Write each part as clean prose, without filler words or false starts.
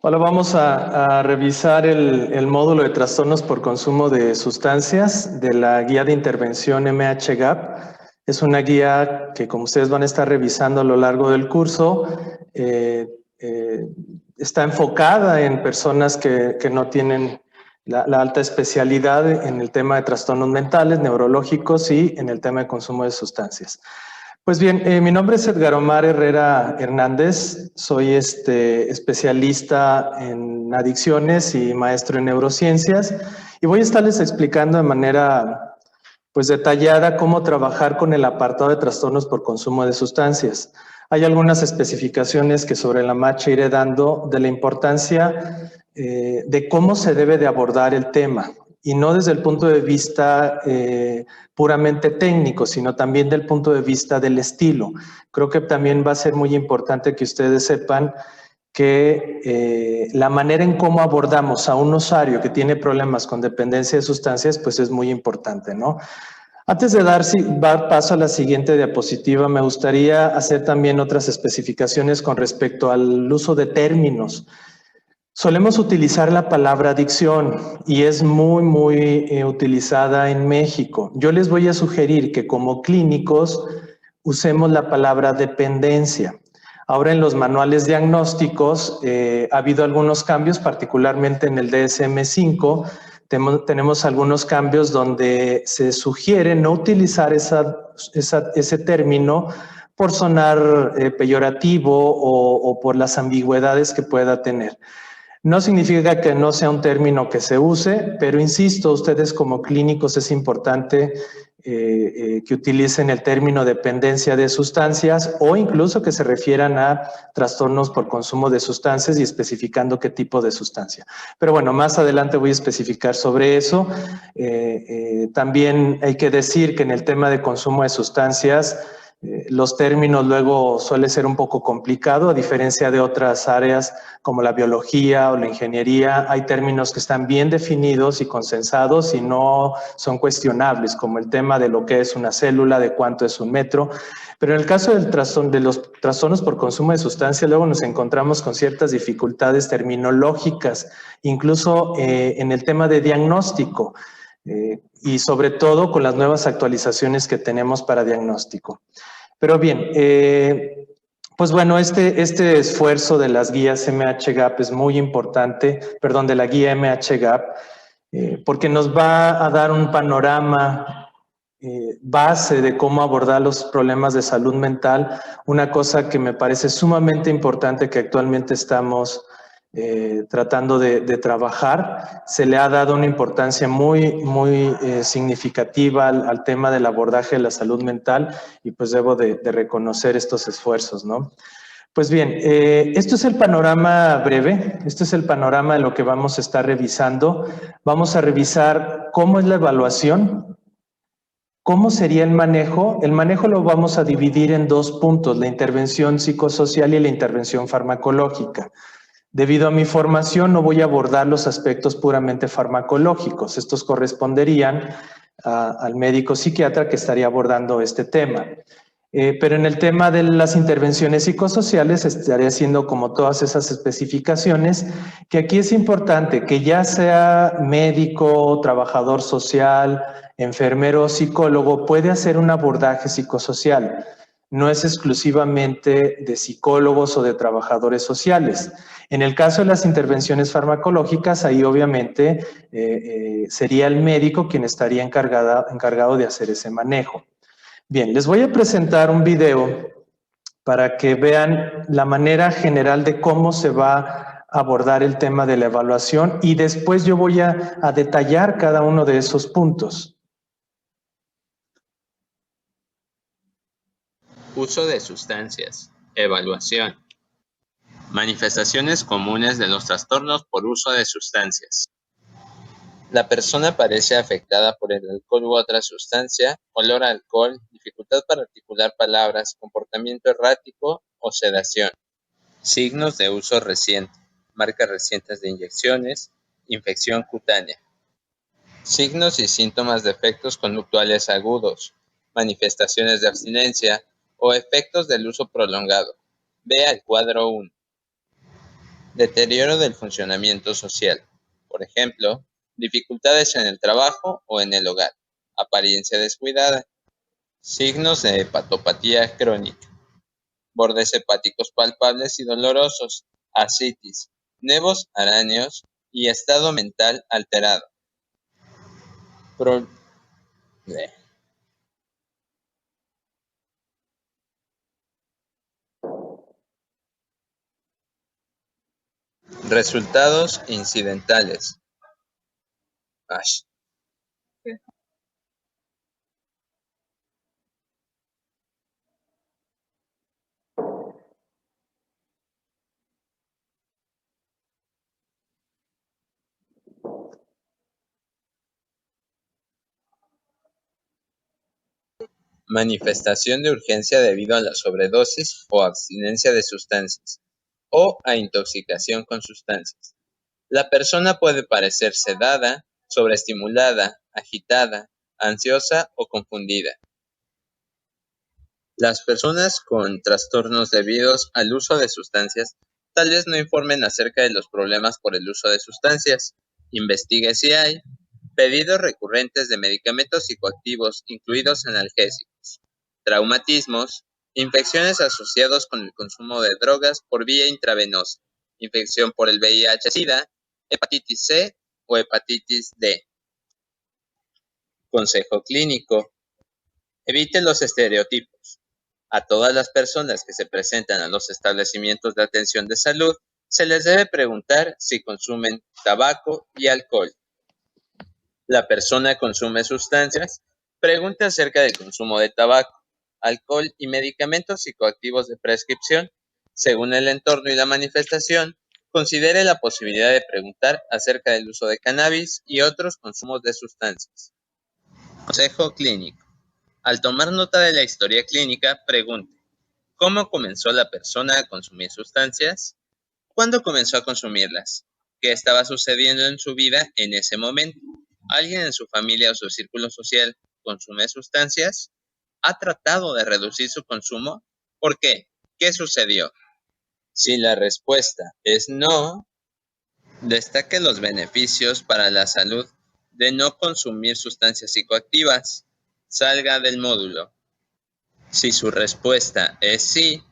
Hola, vamos a revisar el módulo de trastornos por consumo de sustancias de la guía de intervención MHGAP. Es una guía que, como ustedes van a estar revisando a lo largo del curso, está enfocada en personas que no tienen la alta especialidad en el tema de trastornos mentales, neurológicos y en el tema de consumo de sustancias. Pues bien, mi nombre es Edgar Omar Herrera Hernández, soy especialista en adicciones y maestro en neurociencias y voy a estarles explicando de manera pues detallada cómo trabajar con el apartado de trastornos por consumo de sustancias. Hay algunas especificaciones que sobre la marcha iré dando de la importancia de cómo se debe de abordar el tema y no desde el punto de vista puramente técnico, sino también del punto de vista del estilo. Creo que también va a ser muy importante que ustedes sepan que la manera en cómo abordamos a un usuario que tiene problemas con dependencia de sustancias, pues es muy importante, ¿no? Antes de dar paso a la siguiente diapositiva, me gustaría hacer también otras especificaciones con respecto al uso de términos. Solemos utilizar la palabra adicción y es muy utilizada en México. Yo les voy a sugerir que como clínicos usemos la palabra dependencia. Ahora en los manuales diagnósticos ha habido algunos cambios, particularmente en el DSM-5. Tenemos algunos cambios donde se sugiere no utilizar ese término por sonar peyorativo o por las ambigüedades que pueda tener. No significa que no sea un término que se use, pero insisto, ustedes como clínicos es importante que utilicen el término dependencia de sustancias o incluso que se refieran a trastornos por consumo de sustancias y especificando qué tipo de sustancia. Pero bueno, más adelante voy a especificar sobre eso. También hay que decir que en el tema de consumo de sustancias, los términos luego suele ser un poco complicado, a diferencia de otras áreas como la biología o la ingeniería. Hay términos que están bien definidos y consensados y no son cuestionables, como el tema de lo que es una célula, de cuánto es un metro. Pero en el caso de los trastornos por consumo de sustancias, luego nos encontramos con ciertas dificultades terminológicas, incluso en el tema de diagnóstico. Y sobre todo con las nuevas actualizaciones que tenemos para diagnóstico. Pero bien, pues bueno, este esfuerzo de las guías MHGAP es muy importante, perdón, de la guía MHGAP, porque nos va a dar un panorama base de cómo abordar los problemas de salud mental, una cosa que me parece sumamente importante que actualmente estamos tratando de trabajar. Se le ha dado una importancia muy significativa al tema del abordaje de la salud mental y pues debo de reconocer estos esfuerzos, ¿no? Pues bien, esto es el panorama breve, este es el panorama de lo que vamos a estar revisando. Vamos a revisar cómo es la evaluación. ¿Cómo sería el manejo? El manejo lo vamos a dividir en dos puntos, la intervención psicosocial y la intervención farmacológica. Debido a mi formación no voy a abordar los aspectos puramente farmacológicos. Estos corresponderían al médico psiquiatra que estaría abordando este tema. Pero en el tema de las intervenciones psicosociales estaré haciendo como todas esas especificaciones, que aquí es importante que ya sea médico, trabajador social, enfermero o psicólogo, puede hacer un abordaje psicosocial. No es exclusivamente de psicólogos o de trabajadores sociales. En el caso de las intervenciones farmacológicas, ahí obviamente sería el médico quien estaría encargado de hacer ese manejo. Bien, les voy a presentar un video para que vean la manera general de cómo se va a abordar el tema de la evaluación y después yo voy a detallar cada uno de esos puntos. Uso de sustancias. Evaluación. Manifestaciones comunes de los trastornos por uso de sustancias. La persona parece afectada por el alcohol u otra sustancia, olor a alcohol, dificultad para articular palabras, comportamiento errático o sedación. Signos de uso reciente. Marcas recientes de inyecciones, infección cutánea. Signos y síntomas de efectos conductuales agudos, manifestaciones de abstinencia o efectos del uso prolongado. Vea el cuadro 1. Deterioro del funcionamiento social. Por ejemplo, dificultades en el trabajo o en el hogar. Apariencia descuidada. Signos de hepatopatía crónica. Bordes hepáticos palpables y dolorosos. Ascitis. Nevos aráneos y estado mental alterado. Resultados incidentales. Manifestación de urgencia debido a la sobredosis o abstinencia de sustancias o a intoxicación con sustancias. La persona puede parecer sedada, sobreestimulada, agitada, ansiosa o confundida. Las personas con trastornos debidos al uso de sustancias tal vez no informen acerca de los problemas por el uso de sustancias. Investigue si hay pedidos recurrentes de medicamentos psicoactivos, incluidos analgésicos, traumatismos, infecciones asociadas con el consumo de drogas por vía intravenosa, infección por el VIH-Sida, hepatitis C o hepatitis D. Consejo clínico. Evite los estereotipos. A todas las personas que se presentan a los establecimientos de atención de salud se les debe preguntar si consumen tabaco y alcohol. La persona consume sustancias, pregunte acerca del consumo de tabaco, alcohol y medicamentos psicoactivos de prescripción. Según el entorno y la manifestación, considere la posibilidad de preguntar acerca del uso de cannabis y otros consumos de sustancias. Consejo clínico. Al tomar nota de la historia clínica, pregunte: ¿cómo comenzó la persona a consumir sustancias? ¿Cuándo comenzó a consumirlas? ¿Qué estaba sucediendo en su vida en ese momento? ¿Alguien en su familia o su círculo social consume sustancias? ¿Ha tratado de reducir su consumo? ¿Por qué? ¿Qué sucedió? Si la respuesta es no, destaque los beneficios para la salud de no consumir sustancias psicoactivas. Salga del módulo. Si su respuesta es sí,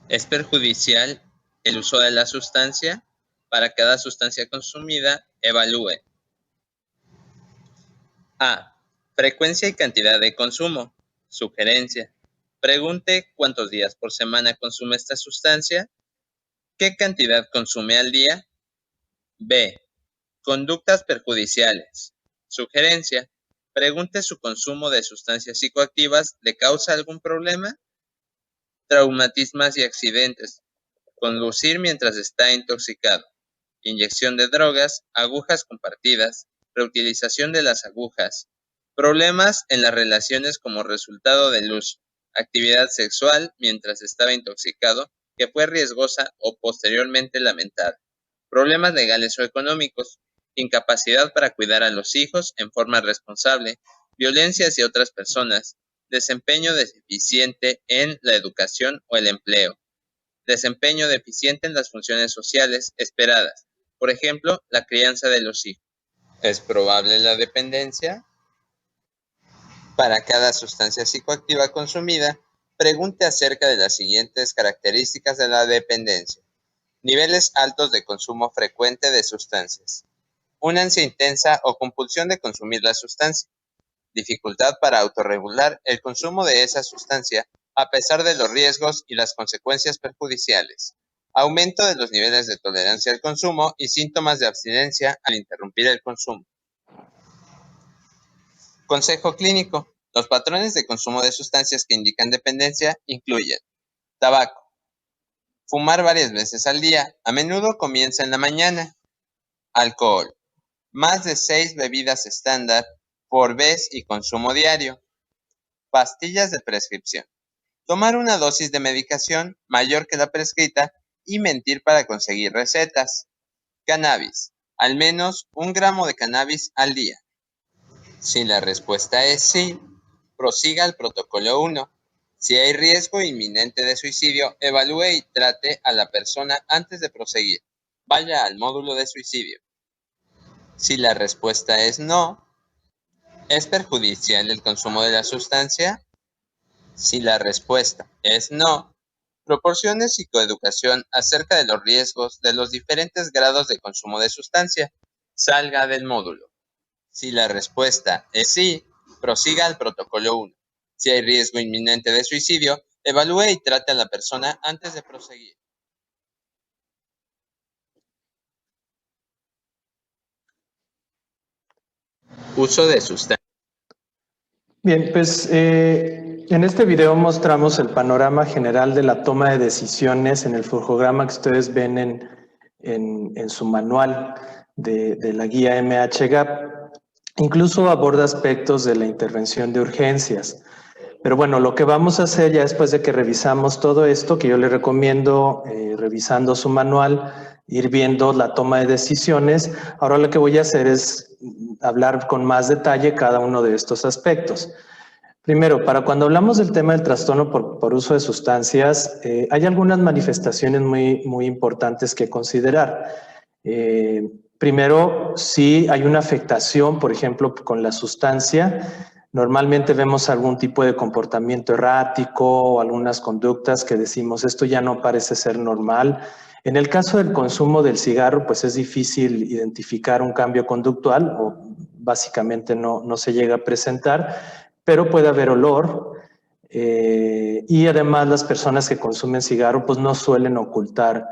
¿es perjudicial el uso de la sustancia? Para cada sustancia consumida, evalúe. A. Frecuencia y cantidad de consumo. Sugerencia. Pregunte cuántos días por semana consume esta sustancia. ¿Qué cantidad consume al día? B. Conductas perjudiciales. Sugerencia. Pregunte su consumo de sustancias psicoactivas. ¿Le causa algún problema? Traumatismos y accidentes. Conducir mientras está intoxicado. Inyección de drogas, agujas compartidas, reutilización de las agujas, problemas en las relaciones como resultado del uso, actividad sexual mientras estaba intoxicado que fue riesgosa o posteriormente lamentada, problemas legales o económicos, incapacidad para cuidar a los hijos en forma responsable, violencia hacia otras personas, desempeño deficiente en la educación o el empleo, desempeño deficiente en las funciones sociales esperadas, por ejemplo, la crianza de los hijos. ¿Es probable la dependencia? Para cada sustancia psicoactiva consumida, pregunte acerca de las siguientes características de la dependencia. Niveles altos de consumo frecuente de sustancias. Una ansia intensa o compulsión de consumir la sustancia. Dificultad para autorregular el consumo de esa sustancia a pesar de los riesgos y las consecuencias perjudiciales. Aumento de los niveles de tolerancia al consumo y síntomas de abstinencia al interrumpir el consumo. Consejo clínico. Los patrones de consumo de sustancias que indican dependencia incluyen tabaco. Fumar varias veces al día, a menudo comienza en la mañana. Alcohol. Más de 6 bebidas estándar por vez y consumo diario. Pastillas de prescripción. Tomar una dosis de medicación mayor que la prescrita y mentir para conseguir recetas. Cannabis. Al menos 1 gramo de cannabis al día. Si la respuesta es sí, prosiga al protocolo 1. Si hay riesgo inminente de suicidio, evalúe y trate a la persona antes de proseguir. vaya al módulo de suicidio. Si la respuesta es no, ¿es perjudicial el consumo de la sustancia? Si la respuesta es no, proporcione psicoeducación acerca de los riesgos de los diferentes grados de consumo de sustancia. Salga del módulo. Si la respuesta es sí, prosiga al protocolo 1. Si hay riesgo inminente de suicidio, evalúe y trate a la persona antes de proseguir. Uso de sustancias. Bien, pues en este video mostramos el panorama general de la toma de decisiones en el flujograma que ustedes ven en su manual de la guía MHGAP. Incluso aborda aspectos de la intervención de urgencias. Pero bueno, lo que vamos a hacer ya después de que revisamos todo esto, que yo le recomiendo, revisando su manual, ir viendo la toma de decisiones, ahora lo que voy a hacer es hablar con más detalle cada uno de estos aspectos. Primero, para cuando hablamos del tema del trastorno por uso de sustancias, hay algunas manifestaciones muy importantes que considerar. Primero, si hay una afectación, por ejemplo, con la sustancia, normalmente vemos algún tipo de comportamiento errático o algunas conductas que decimos, esto ya no parece ser normal. En el caso del consumo del cigarro, pues es difícil identificar un cambio conductual o básicamente no se llega a presentar, pero puede haber olor. Y además las personas que consumen cigarro pues no suelen ocultar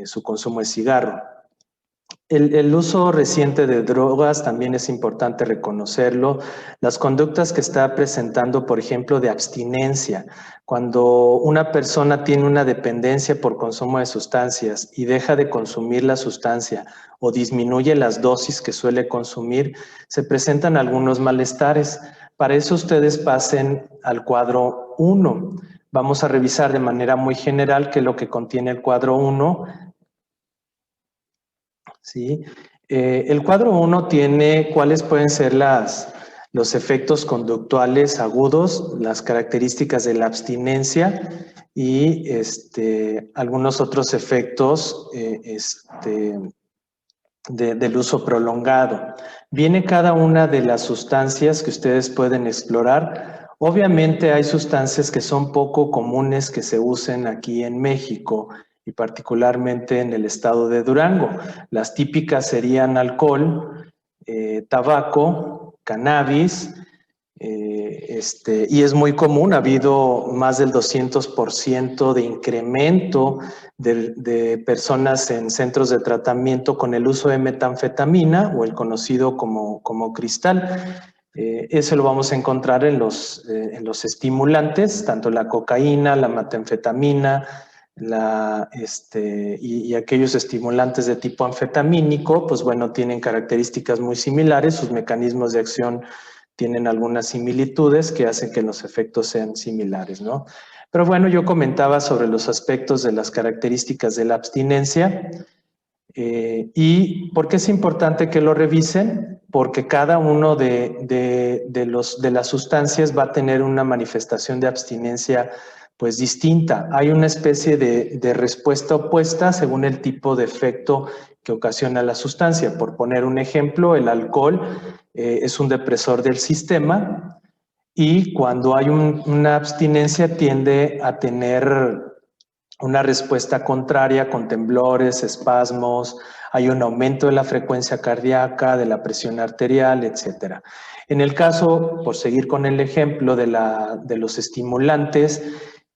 su consumo de cigarro. El uso reciente de drogas también es importante reconocerlo. Las conductas que está presentando, por ejemplo, de abstinencia. Cuando una persona tiene una dependencia por consumo de sustancias y deja de consumir la sustancia o disminuye las dosis que suele consumir, se presentan algunos malestares. Para eso ustedes pasen al cuadro 1. Vamos a revisar de manera muy general qué es lo que contiene el cuadro 1. ¿Sí? El cuadro 1 tiene cuáles pueden ser los efectos conductuales agudos, las características de la abstinencia y algunos otros efectos del uso prolongado. Viene cada una de las sustancias que ustedes pueden explorar. Obviamente hay sustancias que son poco comunes que se usen aquí en México y particularmente en el estado de Durango. Las típicas serían alcohol, tabaco, cannabis, y es muy común, ha habido más del 200% de incremento de personas en centros de tratamiento con el uso de metanfetamina o el conocido como cristal. Eso lo vamos a encontrar en los estimulantes, tanto la cocaína, la metanfetamina, y aquellos estimulantes de tipo anfetamínico, pues bueno, tienen características muy similares, sus mecanismos de acción tienen algunas similitudes que hacen que los efectos sean similares, ¿no? Pero bueno, yo comentaba sobre los aspectos de las características de la abstinencia. ¿Y por qué es importante que lo revisen? Porque cada uno de las sustancias va a tener una manifestación de abstinencia pues distinta. Hay una especie de respuesta opuesta según el tipo de efecto que ocasiona la sustancia. Por poner un ejemplo, el alcohol es un depresor del sistema y cuando hay una abstinencia tiende a tener una respuesta contraria con temblores, espasmos, hay un aumento de la frecuencia cardíaca, de la presión arterial, etc. En el caso, por seguir con el ejemplo de los estimulantes,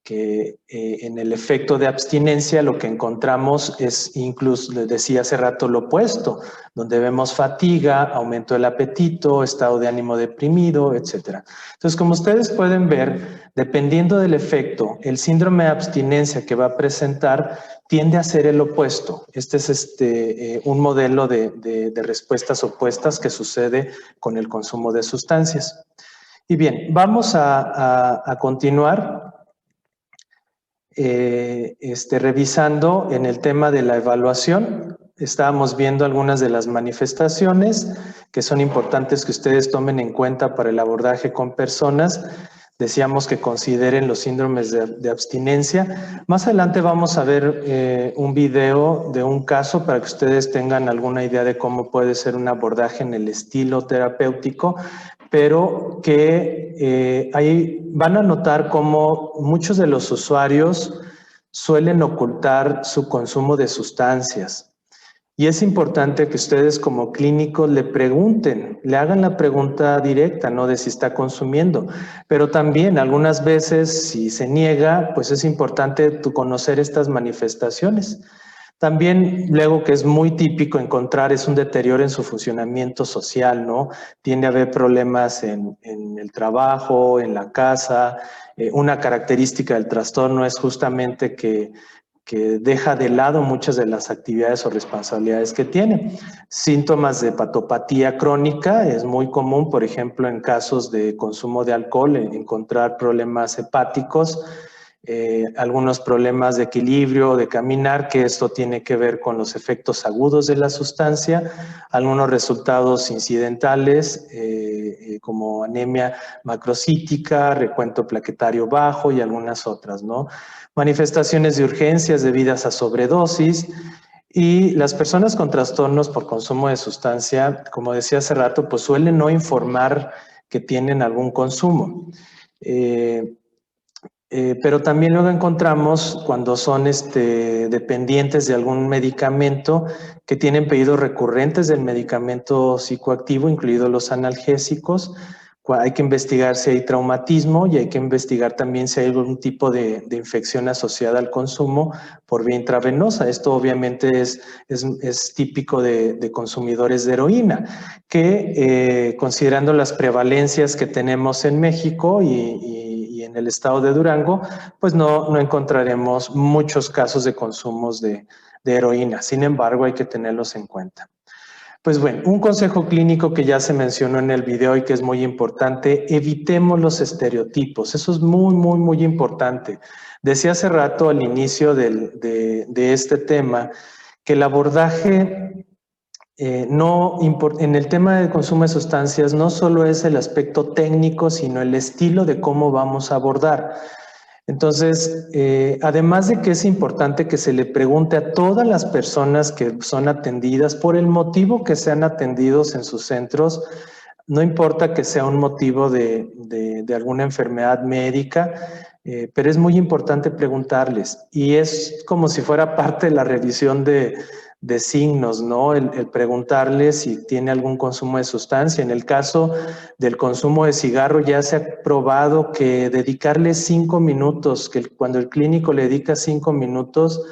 que en el efecto de abstinencia lo que encontramos es incluso, les decía hace rato, lo opuesto, donde vemos fatiga, aumento del apetito, estado de ánimo deprimido, etc. Entonces, como ustedes pueden ver, dependiendo del efecto, el síndrome de abstinencia que va a presentar tiende a ser el opuesto. Este es un modelo de respuestas opuestas que sucede con el consumo de sustancias. Y bien, vamos a continuar revisando en el tema de la evaluación. Estábamos viendo algunas de las manifestaciones que son importantes que ustedes tomen en cuenta para el abordaje con personas. decíamos que consideren los síndromes de abstinencia. Más adelante vamos a ver un video de un caso para que ustedes tengan alguna idea de cómo puede ser un abordaje en el estilo terapéutico, pero que ahí van a notar cómo muchos de los usuarios suelen ocultar su consumo de sustancias. Y es importante que ustedes como clínicos le pregunten, le hagan la pregunta directa, ¿no? De si está consumiendo. Pero también algunas veces, si se niega, pues es importante conocer estas manifestaciones. También luego que es muy típico encontrar es un deterioro en su funcionamiento social, ¿no? Tiende a haber problemas en el trabajo, en la casa. Una característica del trastorno es justamente que deja de lado muchas de las actividades o responsabilidades que tiene. Síntomas de hepatopatía crónica es muy común, por ejemplo, en casos de consumo de alcohol, encontrar problemas hepáticos, algunos problemas de equilibrio, de caminar, que esto tiene que ver con los efectos agudos de la sustancia, algunos resultados incidentales como anemia macrocítica, recuento plaquetario bajo y algunas otras, ¿no? Manifestaciones de urgencias debidas a sobredosis. Y las personas con trastornos por consumo de sustancia, como decía hace rato, pues suelen no informar que tienen algún consumo. Pero también luego encontramos cuando son dependientes de algún medicamento que tienen pedidos recurrentes del medicamento psicoactivo, incluidos los analgésicos. Hay que investigar si hay traumatismo y hay que investigar también si hay algún tipo de infección asociada al consumo por vía intravenosa. Esto obviamente es típico de consumidores de heroína, que considerando las prevalencias que tenemos en México y en el estado de Durango, pues no encontraremos muchos casos de consumos de heroína. Sin embargo, hay que tenerlos en cuenta. Pues bueno, un consejo clínico que ya se mencionó en el video y que es muy importante, evitemos los estereotipos. Eso es muy, muy, muy importante. Decía hace rato al inicio de este tema que el abordaje en el tema del consumo de sustancias no solo es el aspecto técnico, sino el estilo de cómo vamos a abordar. Entonces, además de que es importante que se le pregunte a todas las personas que son atendidas por el motivo que sean atendidos en sus centros, no importa que sea un motivo de alguna enfermedad médica, pero es muy importante preguntarles. Y es como si fuera parte de la revisión de signos, ¿no? El preguntarles si tiene algún consumo de sustancia. En el caso del consumo de cigarro ya se ha probado que dedicarle 5 minutos, que cuando el clínico le dedica 5 minutos,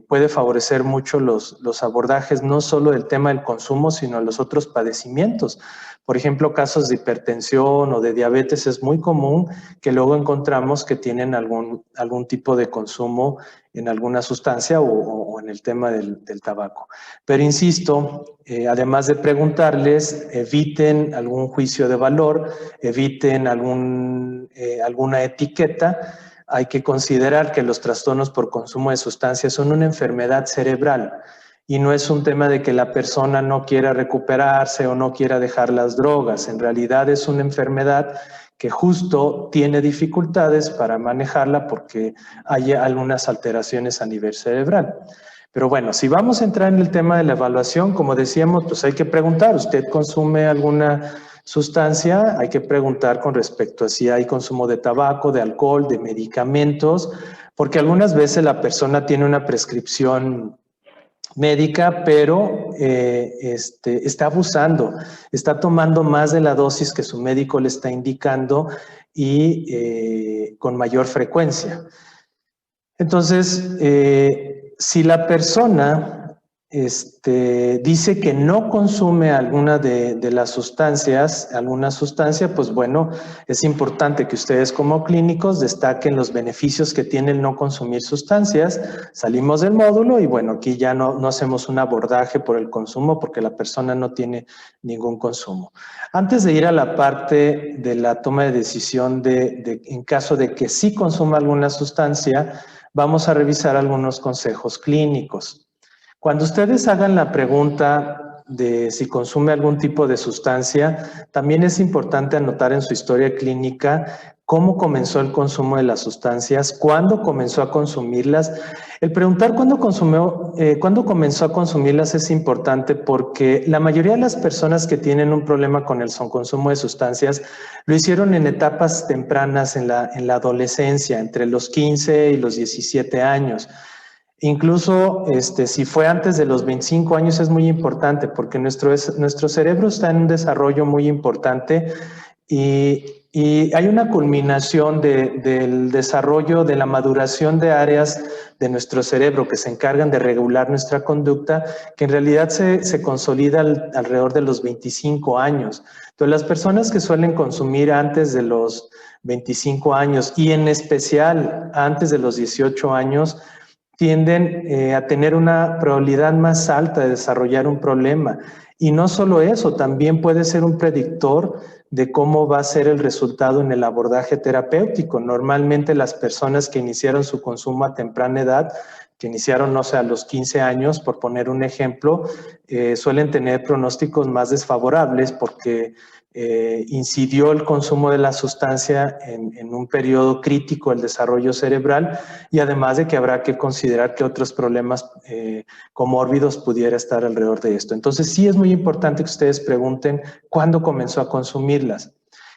puede favorecer mucho los abordajes, no solo del tema del consumo, sino los otros padecimientos. Por ejemplo, casos de hipertensión o de diabetes es muy común que luego encontramos que tienen algún tipo de consumo en alguna sustancia o en el tema del tabaco. Pero insisto, además de preguntarles, eviten algún juicio de valor, eviten alguna etiqueta. Hay que considerar que los trastornos por consumo de sustancias son una enfermedad cerebral y no es un tema de que la persona no quiera recuperarse o no quiera dejar las drogas. En realidad es una enfermedad que justo tiene dificultades para manejarla porque hay algunas alteraciones a nivel cerebral. Pero bueno, si vamos a entrar en el tema de la evaluación, como decíamos, pues hay que preguntar, ¿usted consume alguna sustancia? Hay que preguntar con respecto a si hay consumo de tabaco, de alcohol, de medicamentos, porque algunas veces la persona tiene una prescripción médica, pero está abusando, está tomando más de la dosis que su médico le está indicando y con mayor frecuencia. Entonces, si la persona dice que no consume alguna de las sustancias, pues bueno, es importante que ustedes como clínicos destaquen los beneficios que tiene el no consumir sustancias. Salimos del módulo y bueno, aquí ya no hacemos un abordaje por el consumo porque la persona no tiene ningún consumo. Antes de ir a la parte de la toma de decisión en caso de que sí consuma alguna sustancia, vamos a revisar algunos consejos clínicos. Cuando ustedes hagan la pregunta de si consume algún tipo de sustancia, también es importante anotar en su historia clínica cómo comenzó el consumo de las sustancias, cuándo comenzó a consumirlas. El preguntar cuándo comenzó a consumirlas es importante porque la mayoría de las personas que tienen un problema con el consumo de sustancias lo hicieron en etapas tempranas en la adolescencia, entre los 15 y los 17 años. Incluso si fue antes de los 25 años es muy importante porque nuestro cerebro está en un desarrollo muy importante y hay una culminación del desarrollo, de la maduración de áreas de nuestro cerebro que se encargan de regular nuestra conducta, que en realidad se consolida alrededor de los 25 años. Entonces, las personas que suelen consumir antes de los 25 años y en especial antes de los 18 años, tienden a tener una probabilidad más alta de desarrollar un problema. Y no solo eso, también puede ser un predictor de cómo va a ser el resultado en el abordaje terapéutico. Normalmente las personas que iniciaron su consumo a temprana edad, que iniciaron, no sé, a los 15 años, por poner un ejemplo, suelen tener pronósticos más desfavorables porque incidió el consumo de la sustancia en un periodo crítico del desarrollo cerebral y además de que habrá que considerar que otros problemas comórbidos pudiera estar alrededor de esto. Entonces sí es muy importante que ustedes pregunten cuándo comenzó a consumirlas.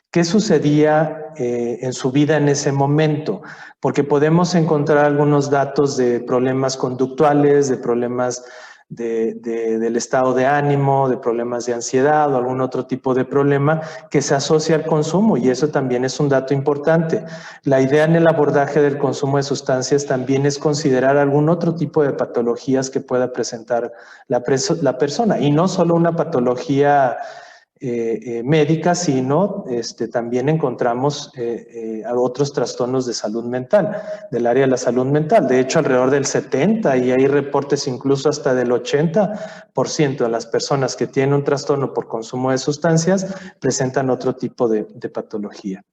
¿Qué sucedía en su vida en ese momento? Porque podemos encontrar algunos datos de problemas conductuales, de problemas del estado de ánimo, de problemas de ansiedad o algún otro tipo de problema que se asocia al consumo, y eso también es un dato importante. La idea en el abordaje del consumo de sustancias también es considerar algún otro tipo de patologías que pueda presentar la persona, y no solo una patología médica, sino también encontramos otros trastornos de salud mental, del área de la salud mental. De hecho, alrededor del 70% y hay reportes incluso hasta del 80% de las personas que tienen un trastorno por consumo de sustancias presentan otro tipo de patología.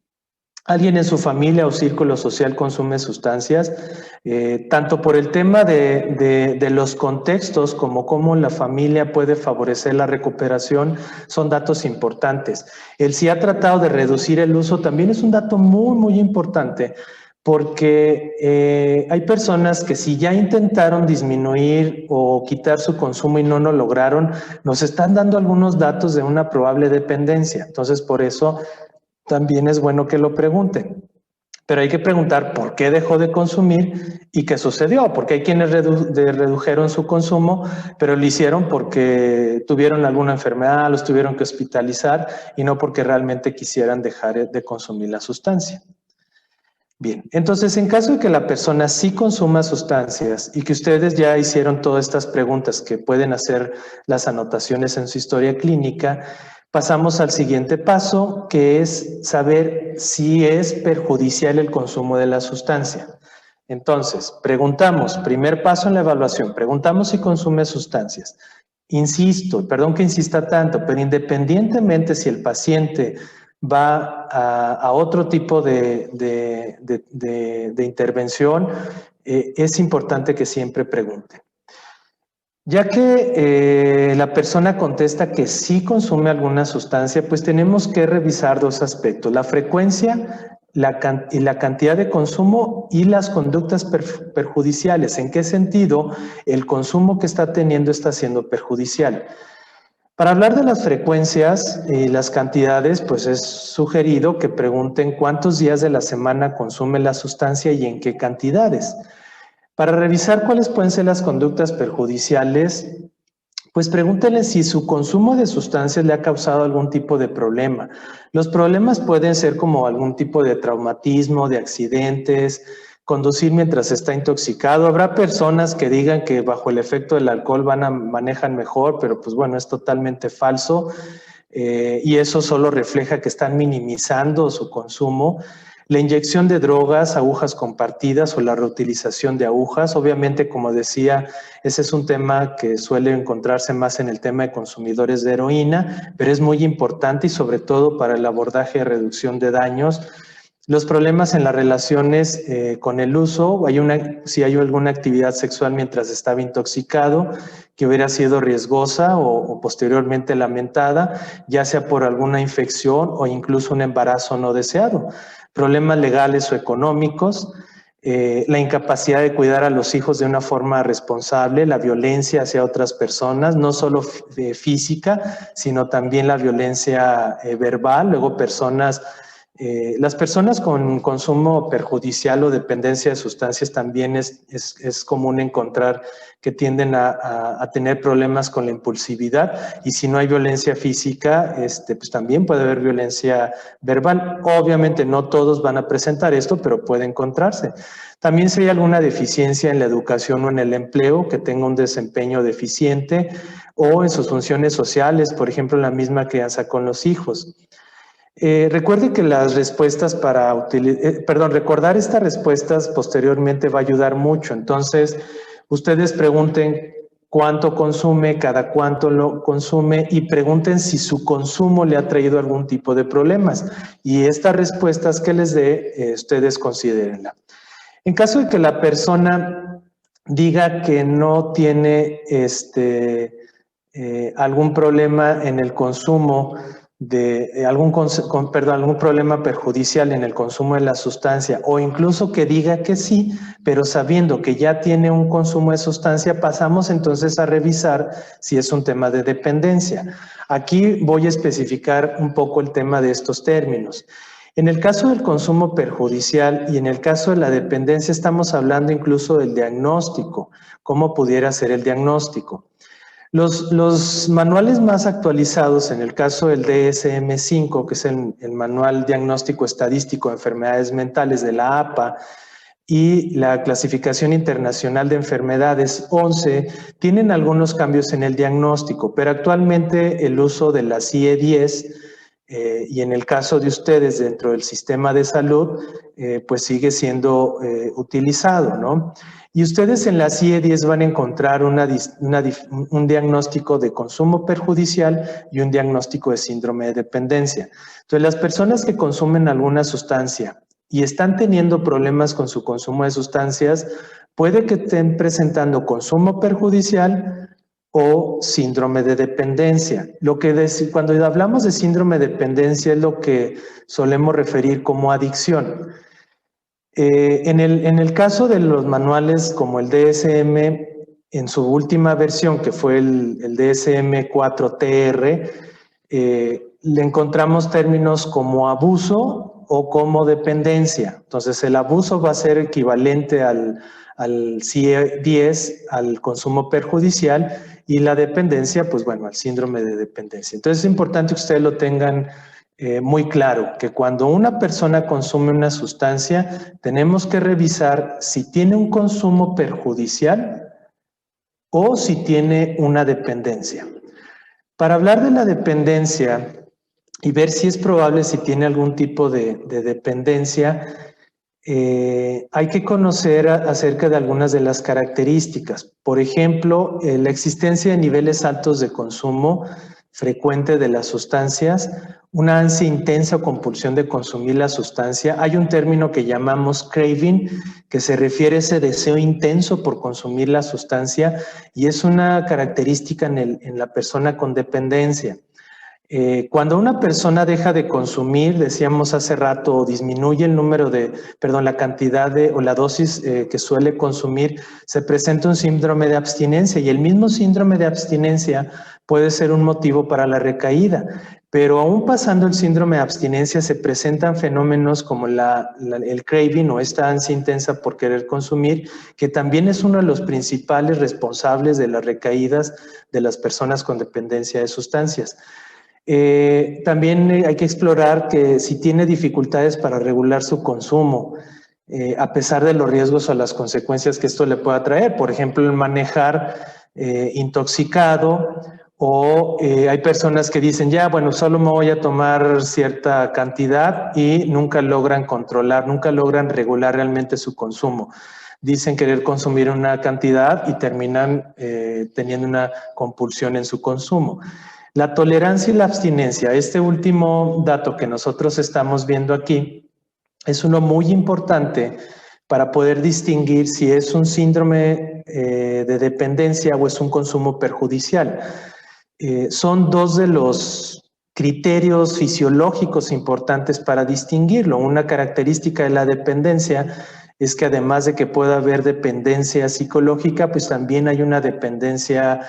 ¿Alguien en su familia o círculo social consume sustancias? Tanto por el tema de los contextos como cómo la familia puede favorecer la recuperación, son datos importantes. El si ha tratado de reducir el uso también es un dato muy, muy importante, porque hay personas que si ya intentaron disminuir o quitar su consumo y no lo lograron, nos están dando algunos datos de una probable dependencia. Entonces, por eso también es bueno que lo pregunten. Pero hay que preguntar por qué dejó de consumir y qué sucedió, porque hay quienes redujeron su consumo, pero lo hicieron porque tuvieron alguna enfermedad, los tuvieron que hospitalizar y no porque realmente quisieran dejar de consumir la sustancia. Bien, entonces en caso de que la persona sí consuma sustancias y que ustedes ya hicieron todas estas preguntas que pueden hacer las anotaciones en su historia clínica, pasamos al siguiente paso, que es saber si es perjudicial el consumo de la sustancia. Entonces, preguntamos, primer paso en la evaluación, preguntamos si consume sustancias. Insisto, perdón que insista tanto, pero independientemente si el paciente va a otro tipo de intervención, es importante que siempre pregunte. Ya que la persona contesta que sí consume alguna sustancia, pues tenemos que revisar dos aspectos: la frecuencia y la cantidad de consumo y las conductas perjudiciales. ¿En qué sentido el consumo que está teniendo está siendo perjudicial? Para hablar de las frecuencias y las cantidades, pues es sugerido que pregunten cuántos días de la semana consume la sustancia y en qué cantidades. Para revisar cuáles pueden ser las conductas perjudiciales, pues pregúntenle si su consumo de sustancias le ha causado algún tipo de problema. Los problemas pueden ser como algún tipo de traumatismo, de accidentes, conducir mientras está intoxicado. Habrá personas que digan que bajo el efecto del alcohol manejan mejor, pero pues bueno, es totalmente falso, y eso solo refleja que están minimizando su consumo. La inyección de drogas, agujas compartidas o la reutilización de agujas, obviamente, como decía, ese es un tema que suele encontrarse más en el tema de consumidores de heroína, pero es muy importante y sobre todo para el abordaje de reducción de daños. Los problemas en las relaciones con el uso, si hay alguna actividad sexual mientras estaba intoxicado que hubiera sido riesgosa o posteriormente lamentada, ya sea por alguna infección o incluso un embarazo no deseado. Problemas legales o económicos, la incapacidad de cuidar a los hijos de una forma responsable, la violencia hacia otras personas, no solo física, sino también la violencia verbal, luego las personas con consumo perjudicial o dependencia de sustancias también es común encontrar que tienden a tener problemas con la impulsividad, y si no hay violencia física, pues también puede haber violencia verbal. Obviamente no todos van a presentar esto, pero puede encontrarse. También si hay alguna deficiencia en la educación o en el empleo, que tenga un desempeño deficiente, o en sus funciones sociales, por ejemplo, la misma crianza con los hijos. Recuerde que las respuestas recordar estas respuestas posteriormente va a ayudar mucho. Entonces, ustedes pregunten cuánto consume, cada cuánto lo consume, y pregunten si su consumo le ha traído algún tipo de problemas. Y estas respuestas que les dé, ustedes considérenla. En caso de que la persona diga que no tiene algún problema en el consumo algún problema perjudicial en el consumo de la sustancia, o incluso que diga que sí, pero sabiendo que ya tiene un consumo de sustancia, pasamos entonces a revisar si es un tema de dependencia. Aquí voy a especificar un poco el tema de estos términos. En el caso del consumo perjudicial y en el caso de la dependencia, estamos hablando incluso del diagnóstico, cómo pudiera ser el diagnóstico. Los manuales más actualizados, en el caso del DSM-5, que es el Manual Diagnóstico Estadístico de Enfermedades Mentales de la APA, y la Clasificación Internacional de Enfermedades 11, tienen algunos cambios en el diagnóstico, pero actualmente el uso de la CIE-10, y en el caso de ustedes dentro del sistema de salud, pues sigue siendo utilizado, ¿no? Y ustedes en la CIE-10 van a encontrar un diagnóstico de consumo perjudicial y un diagnóstico de síndrome de dependencia. Entonces, las personas que consumen alguna sustancia y están teniendo problemas con su consumo de sustancias, puede que estén presentando consumo perjudicial o síndrome de dependencia. Cuando hablamos de síndrome de dependencia es lo que solemos referir como adicción. En el caso de los manuales como el DSM, en su última versión, que fue el DSM-4TR, le encontramos términos como abuso o como dependencia. Entonces, el abuso va a ser equivalente al CIE-10, al consumo perjudicial, y la dependencia, pues bueno, al síndrome de dependencia. Entonces, es importante que ustedes lo tengan muy claro, que cuando una persona consume una sustancia, tenemos que revisar si tiene un consumo perjudicial o si tiene una dependencia. Para hablar de la dependencia y ver si es probable si tiene algún tipo de dependencia, hay que conocer acerca de algunas de las características. Por ejemplo, la existencia de niveles altos de consumo frecuente de las sustancias, una ansia intensa o compulsión de consumir la sustancia. Hay un término que llamamos craving, que se refiere a ese deseo intenso por consumir la sustancia, y es una característica en la persona con dependencia. Cuando una persona deja de consumir, decíamos hace rato, disminuye la cantidad o la dosis que suele consumir, se presenta un síndrome de abstinencia, y el mismo síndrome de abstinencia puede ser un motivo para la recaída. Pero aún pasando el síndrome de abstinencia, se presentan fenómenos como el craving o esta ansia intensa por querer consumir, que también es uno de los principales responsables de las recaídas de las personas con dependencia de sustancias. También hay que explorar que si tiene dificultades para regular su consumo, a pesar de los riesgos o las consecuencias que esto le pueda traer. Por ejemplo, el manejar intoxicado, o hay personas que dicen, ya, bueno, solo me voy a tomar cierta cantidad, y nunca logran controlar, nunca logran regular realmente su consumo. Dicen querer consumir una cantidad y terminan teniendo una compulsión en su consumo. La tolerancia y la abstinencia, este último dato que nosotros estamos viendo aquí, es uno muy importante para poder distinguir si es un síndrome de dependencia o es un consumo perjudicial. Son dos de los criterios fisiológicos importantes para distinguirlo. Una característica de la dependencia es que además de que pueda haber dependencia psicológica, pues también hay una dependencia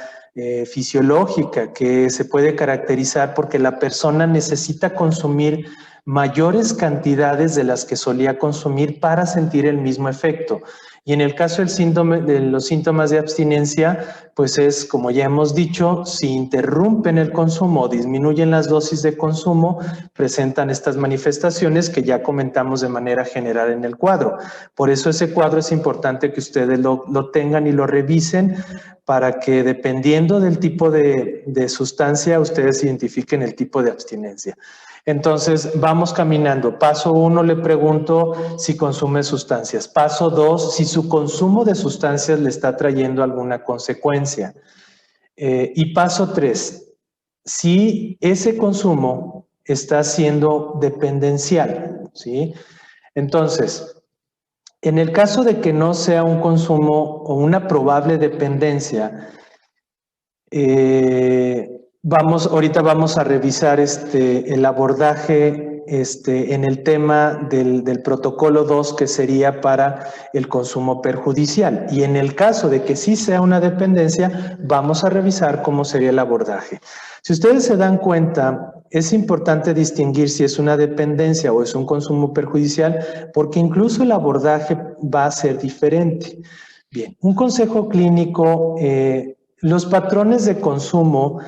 fisiológica que se puede caracterizar porque la persona necesita consumir mayores cantidades de las que solía consumir para sentir el mismo efecto. Y en el caso del síndrome, de los síntomas de abstinencia, pues es, como ya hemos dicho, si interrumpen el consumo o disminuyen las dosis de consumo, presentan estas manifestaciones que ya comentamos de manera general en el cuadro. Por eso ese cuadro es importante que ustedes lo tengan y lo revisen para que dependiendo del tipo de sustancia, ustedes identifiquen el tipo de abstinencia. Entonces, vamos caminando. Paso 1, le pregunto si consume sustancias. Paso 2, si su consumo de sustancias le está trayendo alguna consecuencia. Y paso 3, si ese consumo está siendo dependencial, ¿sí? Entonces, en el caso de que no sea un consumo o una probable dependencia, ahorita vamos a revisar el abordaje en el tema del protocolo 2, que sería para el consumo perjudicial. Y en el caso de que sí sea una dependencia, vamos a revisar cómo sería el abordaje. Si ustedes se dan cuenta, es importante distinguir si es una dependencia o es un consumo perjudicial, porque incluso el abordaje va a ser diferente. Bien, un consejo clínico, los patrones de consumo,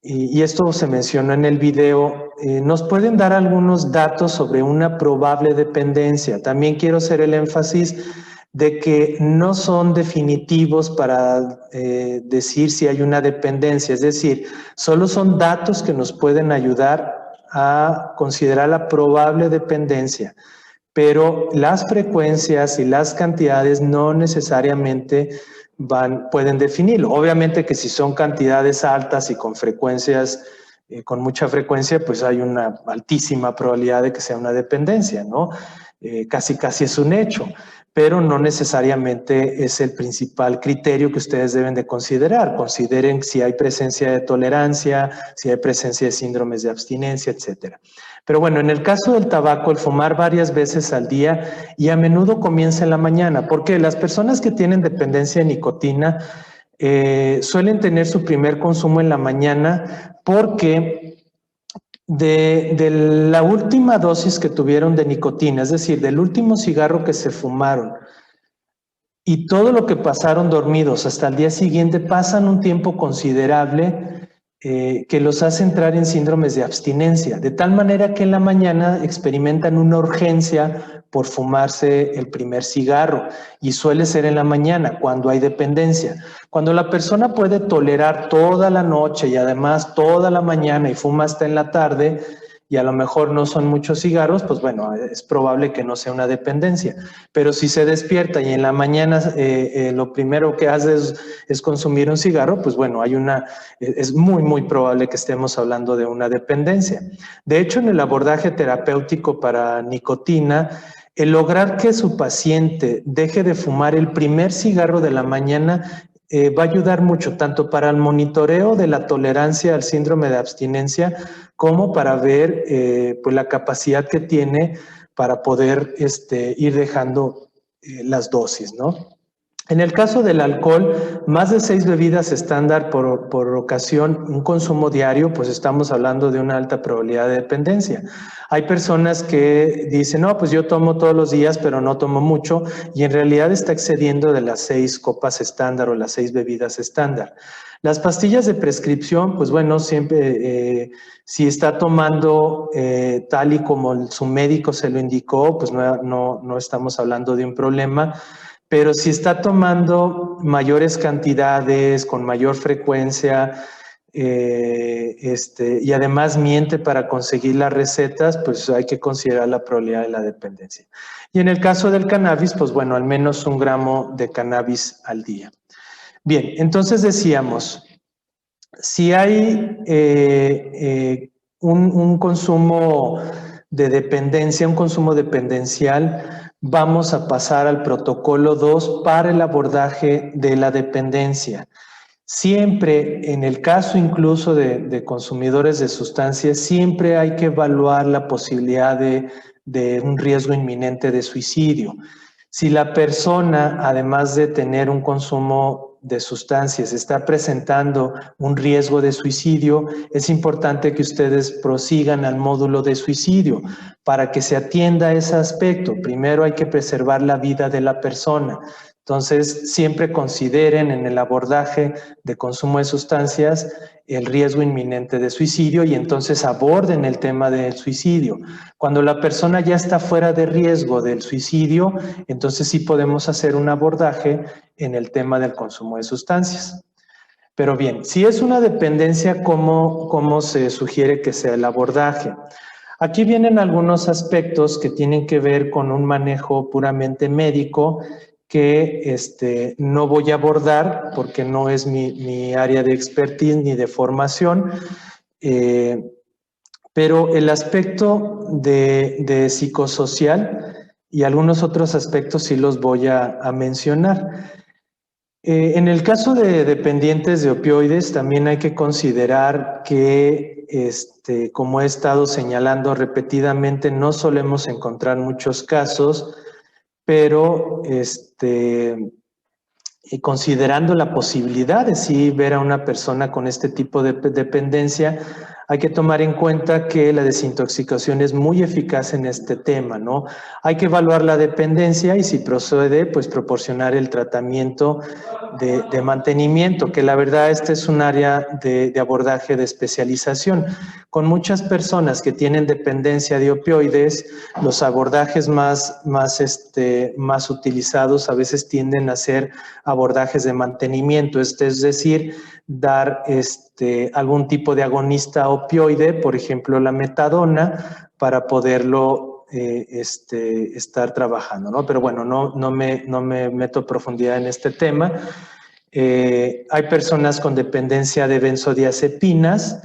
y esto se mencionó en el video, nos pueden dar algunos datos sobre una probable dependencia. También quiero hacer el énfasis de que no son definitivos para decir si hay una dependencia, es decir, solo son datos que nos pueden ayudar a considerar la probable dependencia, pero las frecuencias y las cantidades no necesariamente pueden definirlo. Obviamente que si son cantidades altas y con frecuencias, con mucha frecuencia, pues hay una altísima probabilidad de que sea una dependencia, ¿no? Casi es un hecho, pero no necesariamente es el principal criterio que ustedes deben de considerar. Consideren si hay presencia de tolerancia, si hay presencia de síndromes de abstinencia, etcétera. Pero bueno, en el caso del tabaco, el fumar varias veces al día y a menudo comienza en la mañana, porque las personas que tienen dependencia de nicotina suelen tener su primer consumo en la mañana porque de la última dosis que tuvieron de nicotina, es decir, del último cigarro que se fumaron y todo lo que pasaron dormidos hasta el día siguiente, pasan un tiempo considerable que los hace entrar en síndromes de abstinencia, de tal manera que en la mañana experimentan una urgencia por fumarse el primer cigarro, y suele ser en la mañana cuando hay dependencia. Cuando la persona puede tolerar toda la noche y además toda la mañana y fuma hasta en la tarde, y a lo mejor no son muchos cigarros, pues bueno, es probable que no sea una dependencia. Pero si se despierta y en la mañana lo primero que hace es consumir un cigarro, pues bueno, es muy probable que estemos hablando de una dependencia. De hecho, en el abordaje terapéutico para nicotina, el lograr que su paciente deje de fumar el primer cigarro de la mañana va a ayudar mucho, tanto para el monitoreo de la tolerancia al síndrome de abstinencia, como para ver pues la capacidad que tiene para poder ir dejando las dosis, ¿no? En el caso del alcohol, más de 6 bebidas estándar por ocasión, un consumo diario, pues estamos hablando de una alta probabilidad de dependencia. Hay personas que dicen, no, pues yo tomo todos los días, pero no tomo mucho, y en realidad está excediendo de las 6 copas estándar o las 6 bebidas estándar. Las pastillas de prescripción, pues bueno, siempre, si está tomando tal y como su médico se lo indicó, pues no estamos hablando de un problema. Pero si está tomando mayores cantidades, con mayor frecuencia, y además miente para conseguir las recetas, pues hay que considerar la probabilidad de la dependencia. Y en el caso del cannabis, pues bueno, al menos 1 gramo de cannabis al día. Bien, entonces decíamos, si hay un consumo de dependencia, un consumo dependencial, vamos a pasar al protocolo 2 para el abordaje de la dependencia. Siempre, en el caso incluso de consumidores de sustancias, siempre hay que evaluar la posibilidad de un riesgo inminente de suicidio. Si la persona, además de tener un consumo de sustancias, está presentando un riesgo de suicidio, es importante que ustedes prosigan al módulo de suicidio para que se atienda ese aspecto. Primero hay que preservar la vida de la persona. Entonces, siempre consideren en el abordaje de consumo de sustancias el riesgo inminente de suicidio y entonces aborden el tema del suicidio. Cuando la persona ya está fuera de riesgo del suicidio, entonces sí podemos hacer un abordaje en el tema del consumo de sustancias. Pero bien, si es una dependencia, ¿cómo se sugiere que sea el abordaje? Aquí vienen algunos aspectos que tienen que ver con un manejo puramente médico que no voy a abordar porque no es mi área de expertise ni de formación, pero el aspecto de psicosocial y algunos otros aspectos sí los voy a mencionar. En el caso de dependientes de opioides, también hay que considerar que, como he estado señalando repetidamente, no solemos encontrar muchos casos, pero considerando la posibilidad de sí ver a una persona con este tipo de dependencia, hay que tomar en cuenta que la desintoxicación es muy eficaz en este tema, ¿no? Hay que evaluar la dependencia y si procede, pues proporcionar el tratamiento de mantenimiento, que la verdad este es un área de abordaje de especialización. Con muchas personas que tienen dependencia de opioides, los abordajes más utilizados a veces tienden a ser abordajes de mantenimiento, es decir, dar algún tipo de agonista opioide, por ejemplo la metadona, para poderlo estar trabajando, ¿no? Pero bueno, no me meto a profundidad en este tema. Hay personas con dependencia de benzodiazepinas.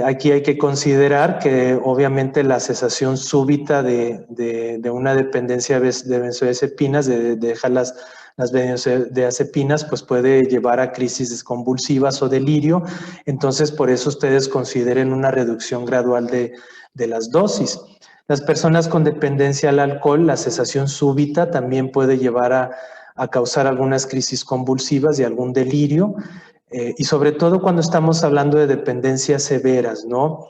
Aquí hay que considerar que obviamente la cesación súbita de una dependencia de benzodiazepinas, de dejar las benzodiazepinas, pues puede llevar a crisis convulsivas o delirio. Entonces, por eso ustedes consideren una reducción gradual de las dosis. Las personas con dependencia al alcohol, la cesación súbita también puede llevar a causar algunas crisis convulsivas y algún delirio, y sobre todo cuando estamos hablando de dependencias severas, ¿no?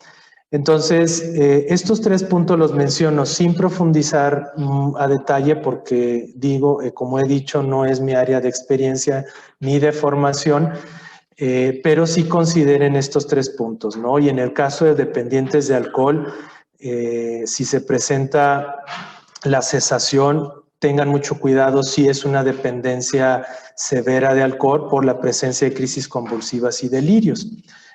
Entonces, estos 3 puntos los menciono sin profundizar a detalle porque digo, como he dicho, no es mi área de experiencia ni de formación, pero sí consideren estos 3 puntos, ¿no? Y en el caso de dependientes de alcohol, si se presenta la cesación, tengan mucho cuidado si es una dependencia severa de alcohol por la presencia de crisis convulsivas y delirios.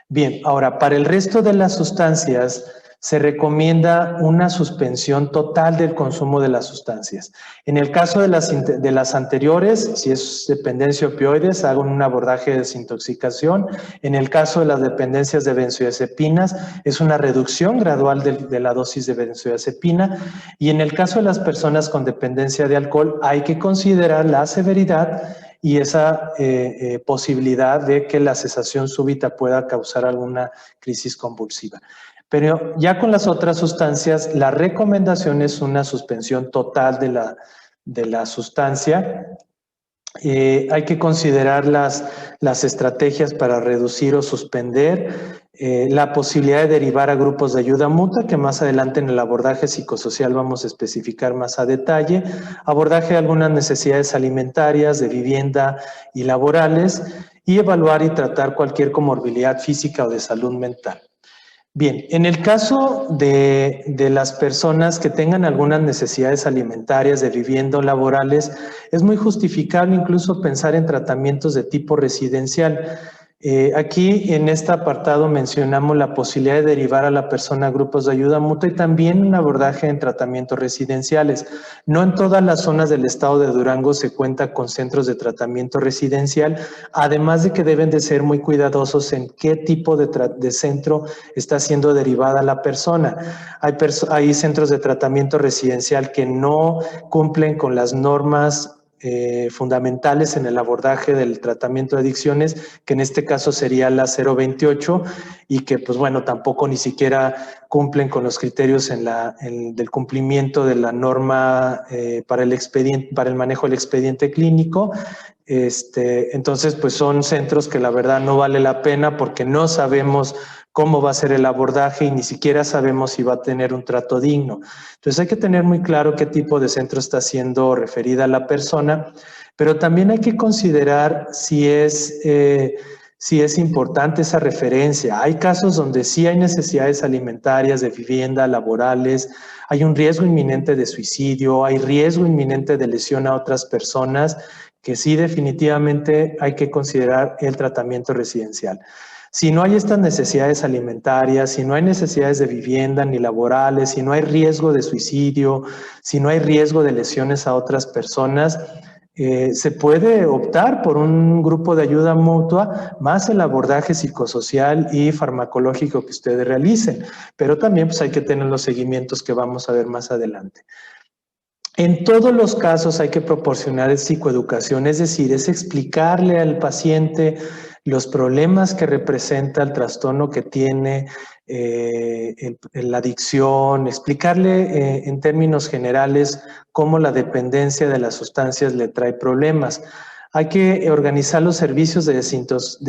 Bien, ahora, para el resto de las sustancias se recomienda una suspensión total del consumo de las sustancias. En el caso de las anteriores, si es dependencia de opioides, hago un abordaje de desintoxicación. En el caso de las dependencias de benzodiazepinas, es una reducción gradual de la dosis de benzodiazepina. Y en el caso de las personas con dependencia de alcohol, hay que considerar la severidad y esa posibilidad de que la cesación súbita pueda causar alguna crisis convulsiva. Pero ya con las otras sustancias, la recomendación es una suspensión total de la sustancia. Hay que considerar las estrategias para reducir o suspender, la posibilidad de derivar a grupos de ayuda mutua, que más adelante en el abordaje psicosocial vamos a especificar más a detalle, abordaje de algunas necesidades alimentarias, de vivienda y laborales, y evaluar y tratar cualquier comorbilidad física o de salud mental. Bien, en el caso de las personas que tengan algunas necesidades alimentarias, de vivienda o laborales, es muy justificable incluso pensar en tratamientos de tipo residencial. Aquí en este apartado mencionamos la posibilidad de derivar a la persona a grupos de ayuda mutua y también un abordaje en tratamientos residenciales. No en todas las zonas del estado de Durango se cuenta con centros de tratamiento residencial, además de que deben de ser muy cuidadosos en qué tipo de centro está siendo derivada la persona. Hay centros de tratamiento residencial que no cumplen con las normas fundamentales en el abordaje del tratamiento de adicciones, que en este caso sería la 028 y que pues bueno, tampoco ni siquiera cumplen con los criterios del cumplimiento de la norma para el manejo del expediente clínico. Entonces pues son centros que la verdad no vale la pena porque no sabemos cómo va a ser el abordaje y ni siquiera sabemos si va a tener un trato digno. Entonces hay que tener muy claro qué tipo de centro está siendo referida a la persona, pero también hay que considerar si es importante esa referencia. Hay casos donde sí hay necesidades alimentarias, de vivienda, laborales, hay un riesgo inminente de suicidio, hay riesgo inminente de lesión a otras personas, que sí definitivamente hay que considerar el tratamiento residencial. Si no hay estas necesidades alimentarias, si no hay necesidades de vivienda ni laborales, si no hay riesgo de suicidio, si no hay riesgo de lesiones a otras personas, se puede optar por un grupo de ayuda mutua más el abordaje psicosocial y farmacológico que ustedes realicen, pero también pues, hay que tener los seguimientos que vamos a ver más adelante. En todos los casos hay que proporcionar psicoeducación, es decir, es explicarle al paciente los problemas que representa el trastorno que tiene, la adicción, explicarle en términos generales cómo la dependencia de las sustancias le trae problemas. Hay que organizar los servicios de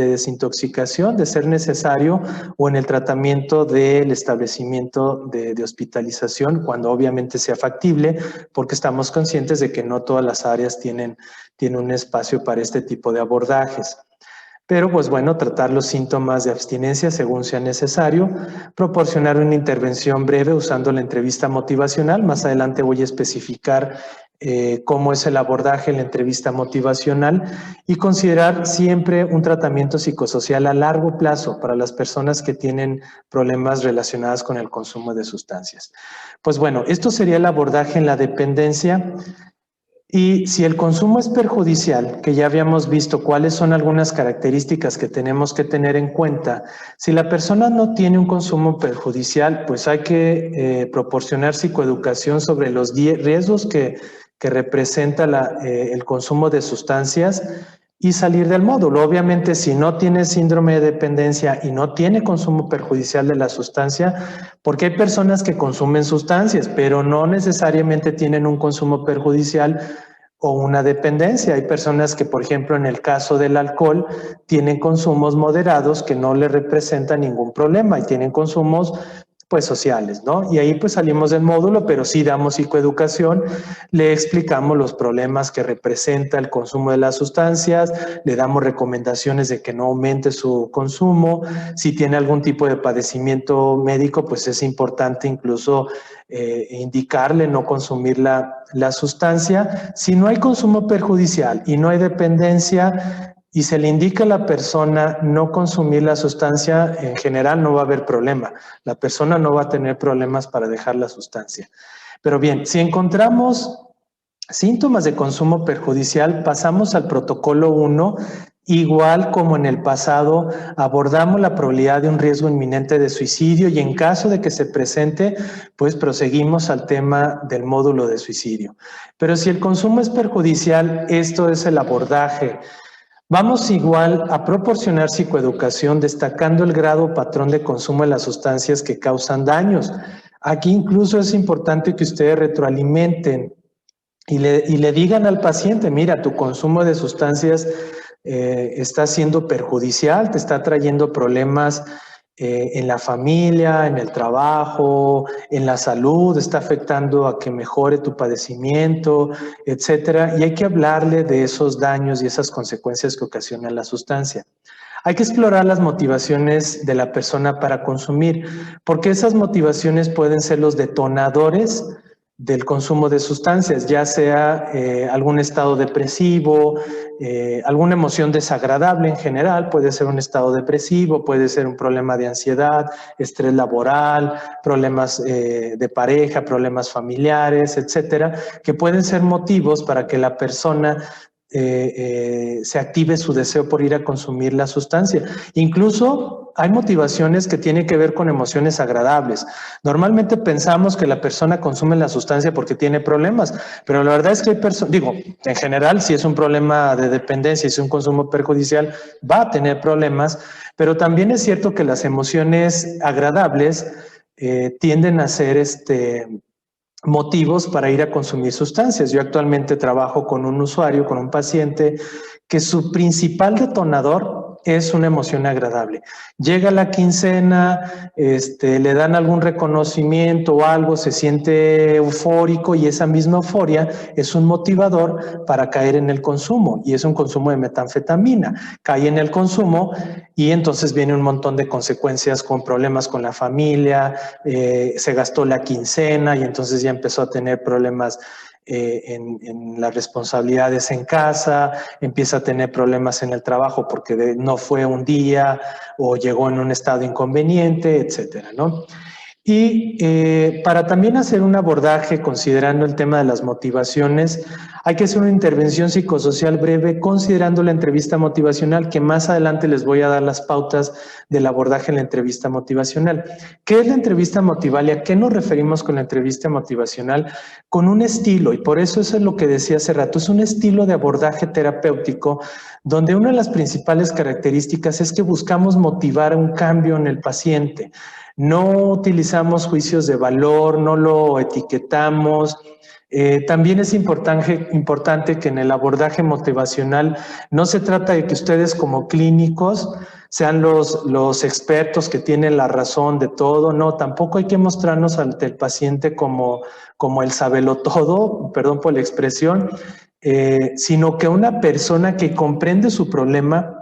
desintoxicación, de ser necesario, o en el tratamiento del establecimiento de hospitalización, cuando obviamente sea factible, porque estamos conscientes de que no todas las áreas tienen un espacio para este tipo de abordajes. Pero pues bueno, tratar los síntomas de abstinencia según sea necesario, proporcionar una intervención breve usando la entrevista motivacional. Más adelante voy a especificar cómo es el abordaje en la entrevista motivacional y considerar siempre un tratamiento psicosocial a largo plazo para las personas que tienen problemas relacionados con el consumo de sustancias. Pues bueno, esto sería el abordaje en la dependencia. Y si el consumo es perjudicial, que ya habíamos visto cuáles son algunas características que tenemos que tener en cuenta, si la persona no tiene un consumo perjudicial, pues hay que proporcionar psicoeducación sobre los riesgos que representa el consumo de sustancias y salir del módulo. Obviamente, si no tiene síndrome de dependencia y no tiene consumo perjudicial de la sustancia, porque hay personas que consumen sustancias, pero no necesariamente tienen un consumo perjudicial o una dependencia. Hay personas que, por ejemplo, en el caso del alcohol, tienen consumos moderados que no le representan ningún problema y tienen consumos pues sociales, ¿no? Y ahí pues salimos del módulo, pero sí damos psicoeducación, le explicamos los problemas que representa el consumo de las sustancias, le damos recomendaciones de que no aumente su consumo, si tiene algún tipo de padecimiento médico, pues es importante incluso indicarle no consumir la sustancia. Si no hay consumo perjudicial y no hay dependencia, y se le indica a la persona no consumir la sustancia, en general no va a haber problema. La persona no va a tener problemas para dejar la sustancia. Pero bien, si encontramos síntomas de consumo perjudicial, pasamos al protocolo 1. Igual como en el pasado, abordamos la probabilidad de un riesgo inminente de suicidio y en caso de que se presente, pues proseguimos al tema del módulo de suicidio. Pero si el consumo es perjudicial, esto es el abordaje. Vamos igual a proporcionar psicoeducación destacando el grado o patrón de consumo de las sustancias que causan daños. Aquí incluso es importante que ustedes retroalimenten y le digan al paciente, mira, tu consumo de sustancias está siendo perjudicial, te está trayendo problemas en la familia, en el trabajo, en la salud, está afectando a que mejore tu padecimiento, etcétera. Y hay que hablarle de esos daños y esas consecuencias que ocasiona la sustancia. Hay que explorar las motivaciones de la persona para consumir, porque esas motivaciones pueden ser los detonadores del consumo de sustancias, ya sea algún estado depresivo, alguna emoción desagradable en general, puede ser un estado depresivo, puede ser un problema de ansiedad, estrés laboral, problemas de pareja, problemas familiares, etcétera, que pueden ser motivos para que la persona se active su deseo por ir a consumir la sustancia. Incluso hay motivaciones que tienen que ver con emociones agradables. Normalmente pensamos que la persona consume la sustancia porque tiene problemas, pero la verdad es que hay personas, digo, en general, si es un problema de dependencia, si es un consumo perjudicial, va a tener problemas, pero también es cierto que las emociones agradables tienden a ser motivos para ir a consumir sustancias. Yo actualmente trabajo con un usuario, con un paciente, que su principal detonador es una emoción agradable. Llega la quincena, le dan algún reconocimiento o algo, se siente eufórico y esa misma euforia es un motivador para caer en el consumo y es un consumo de metanfetamina. Cae en el consumo y entonces viene un montón de consecuencias con problemas con la familia, se gastó la quincena y entonces ya empezó a tener problemas en las responsabilidades en casa, empieza a tener problemas en el trabajo porque no fue un día o llegó en un estado inconveniente, etcétera, ¿no? Y para también hacer un abordaje considerando el tema de las motivaciones, hay que hacer una intervención psicosocial breve considerando la entrevista motivacional, que más adelante les voy a dar las pautas del abordaje en la entrevista motivacional. ¿Qué es la entrevista motival y a qué nos referimos con la entrevista motivacional? Con un estilo, y por eso es lo que decía hace rato, es un estilo de abordaje terapéutico donde una de las principales características es que buscamos motivar un cambio en el paciente. No utilizamos juicios de valor, no lo etiquetamos. También es importante que en el abordaje motivacional no se trata de que ustedes como clínicos sean los expertos que tienen la razón de todo, no, tampoco hay que mostrarnos ante el paciente como el sabelotodo, perdón por la expresión, sino que una persona que comprende su problema,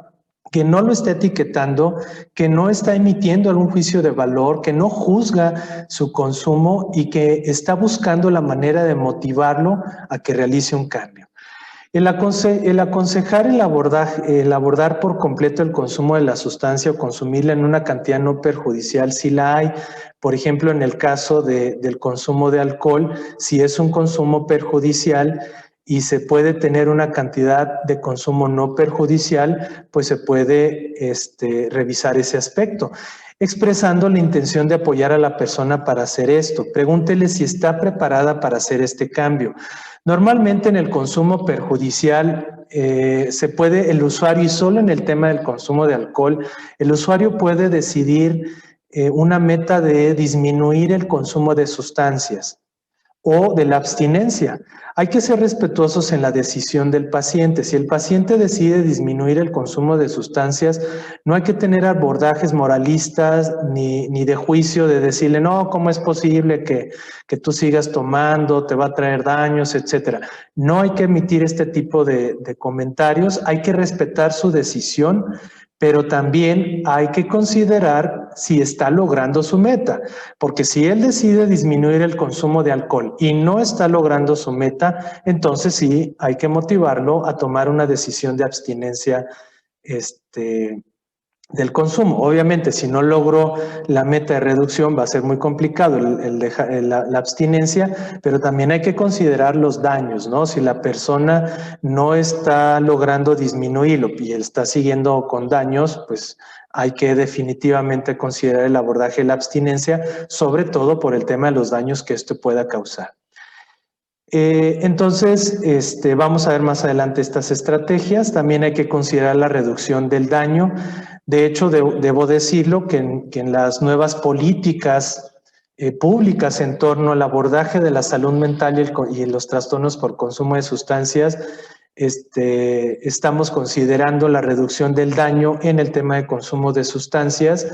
que no lo está etiquetando, que no está emitiendo algún juicio de valor, que no juzga su consumo y que está buscando la manera de motivarlo a que realice un cambio. El aconsejar el abordar por completo el consumo de la sustancia o consumirla en una cantidad no perjudicial, sí la hay. Por ejemplo, en el caso del consumo de alcohol, si es un consumo perjudicial y se puede tener una cantidad de consumo no perjudicial, pues se puede revisar ese aspecto, expresando la intención de apoyar a la persona para hacer esto. Pregúntele si está preparada para hacer este cambio. Normalmente en el consumo perjudicial se puede, el usuario, y solo en el tema del consumo de alcohol, el usuario puede decidir una meta de disminuir el consumo de sustancias o de la abstinencia. Hay que ser respetuosos en la decisión del paciente. Si el paciente decide disminuir el consumo de sustancias, no hay que tener abordajes moralistas ni de juicio de decirle, no, ¿cómo es posible que tú sigas tomando? Te va a traer daños, etcétera. No hay que emitir este tipo de comentarios. Hay que respetar su decisión, pero también hay que considerar si está logrando su meta, porque si él decide disminuir el consumo de alcohol y no está logrando su meta, entonces sí hay que motivarlo a tomar una decisión de abstinencia del consumo. Obviamente, si no logro la meta de reducción, va a ser muy complicado la abstinencia, pero también hay que considerar los daños, ¿no? Si la persona no está logrando disminuirlo y él está siguiendo con daños, pues hay que definitivamente considerar el abordaje de la abstinencia, sobre todo por el tema de los daños que esto pueda causar. Entonces, vamos a ver más adelante estas estrategias. También hay que considerar la reducción del daño. De hecho, debo decirlo que en las nuevas políticas públicas en torno al abordaje de la salud mental y los trastornos por consumo de sustancias, estamos considerando la reducción del daño en el tema de consumo de sustancias.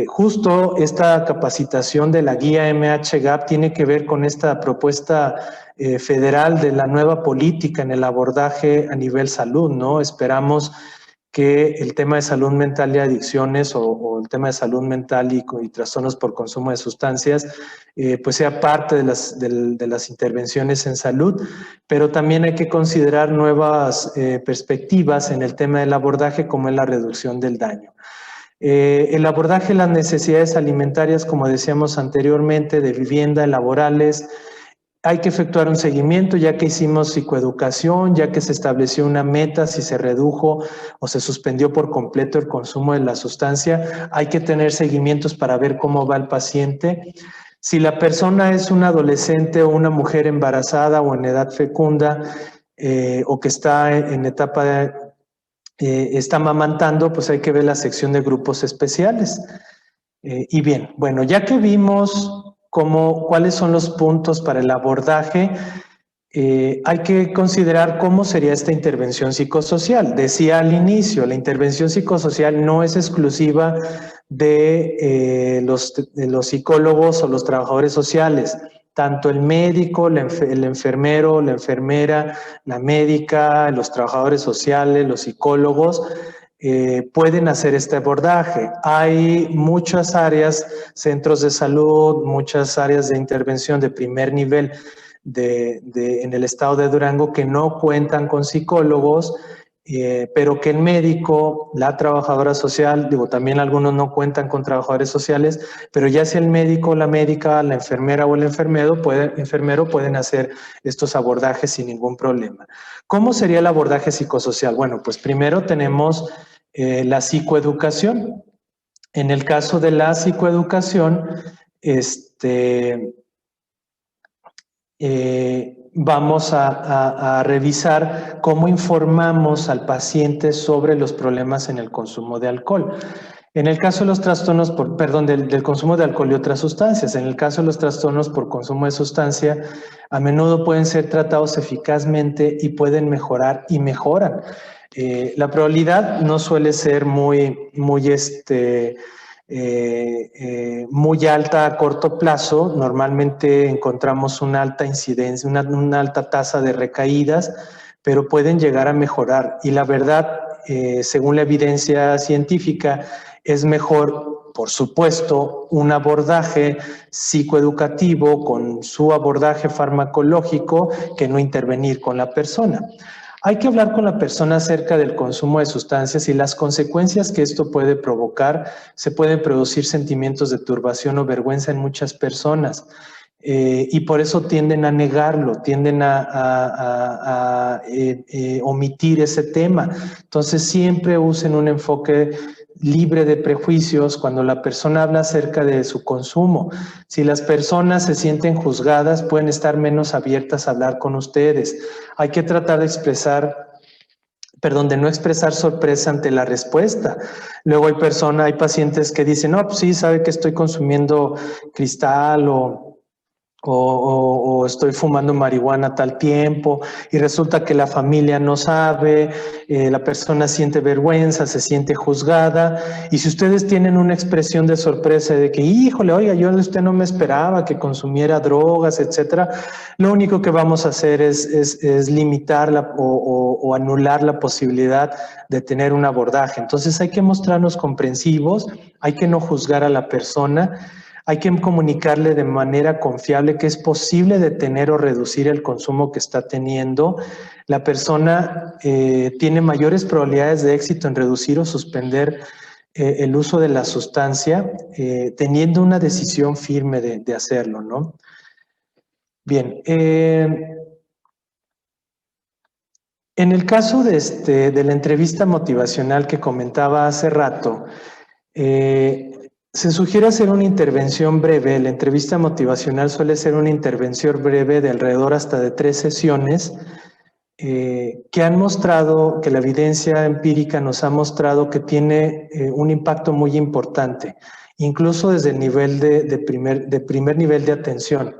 Justo esta capacitación de la guía MHGAP tiene que ver con esta propuesta federal de la nueva política en el abordaje a nivel salud, ¿no? Esperamos que el tema de salud mental y adicciones o el tema de salud mental y trastornos por consumo de sustancias pues sea parte de las intervenciones en salud, pero también hay que considerar nuevas perspectivas en el tema del abordaje, como es la reducción del daño. El abordaje de las necesidades alimentarias, como decíamos anteriormente, de vivienda, laborales, hay que efectuar un seguimiento, ya que hicimos psicoeducación, ya que se estableció una meta, si se redujo o se suspendió por completo el consumo de la sustancia, hay que tener seguimientos para ver cómo va el paciente. Si la persona es un adolescente o una mujer embarazada o en edad fecunda o que está en etapa de está amamantando, pues hay que ver la sección de grupos especiales. Y bien, bueno, ya que vimos cuáles son los puntos para el abordaje, hay que considerar cómo sería esta intervención psicosocial. Decía al inicio, la intervención psicosocial no es exclusiva de los psicólogos o los trabajadores sociales. Tanto el médico, el enfermero, la enfermera, la médica, los trabajadores sociales, los psicólogos, pueden hacer este abordaje. Hay muchas áreas, centros de salud, muchas áreas de intervención de primer nivel en el estado de Durango que no cuentan con psicólogos, pero que el médico, la trabajadora social, digo, también algunos no cuentan con trabajadores sociales, pero ya sea el médico, la médica, la enfermera o el enfermero pueden hacer estos abordajes sin ningún problema. ¿Cómo sería el abordaje psicosocial? Bueno, pues primero tenemos la psicoeducación. En el caso de la psicoeducación, vamos a revisar cómo informamos al paciente sobre los problemas en el consumo de alcohol. En el caso de los trastornos del consumo de alcohol y otras sustancias, en el caso de los trastornos por consumo de sustancia, a menudo pueden ser tratados eficazmente y pueden mejorar y mejoran. La probabilidad no suele ser muy alta a corto plazo. Normalmente encontramos una alta incidencia, una alta tasa de recaídas, pero pueden llegar a mejorar. Y la verdad, según la evidencia científica, es mejor, por supuesto, un abordaje psicoeducativo con su abordaje farmacológico que no intervenir con la persona. Hay que hablar con la persona acerca del consumo de sustancias y las consecuencias que esto puede provocar. Se pueden producir sentimientos de turbación o vergüenza en muchas personas y por eso tienden a negarlo, tienden a omitir ese tema. Entonces siempre usen un enfoque libre de prejuicios cuando la persona habla acerca de su consumo. Si las personas se sienten juzgadas, pueden estar menos abiertas a hablar con ustedes. Hay que tratar de no expresar sorpresa ante la respuesta. Luego hay pacientes que dicen, no, pues sí, sabe que estoy consumiendo cristal o estoy fumando marihuana tal tiempo y resulta que la familia no sabe, la persona siente vergüenza, se siente juzgada y si ustedes tienen una expresión de sorpresa de que, híjole, oiga, yo de usted no me esperaba que consumiera drogas, etcétera, lo único que vamos a hacer es limitar o anular la posibilidad de tener un abordaje. Entonces hay que mostrarnos comprensivos, hay que no juzgar a la persona. Hay que comunicarle de manera confiable que es posible detener o reducir el consumo que está teniendo. La persona tiene mayores probabilidades de éxito en reducir o suspender el uso de la sustancia, teniendo una decisión firme de hacerlo, ¿no? Bien. En el caso de la entrevista motivacional que comentaba hace rato, se sugiere hacer una intervención breve. La entrevista motivacional suele ser una intervención breve de alrededor hasta de 3 sesiones que han mostrado, que la evidencia empírica nos ha mostrado que tiene un impacto muy importante, incluso desde el nivel de primer nivel de atención.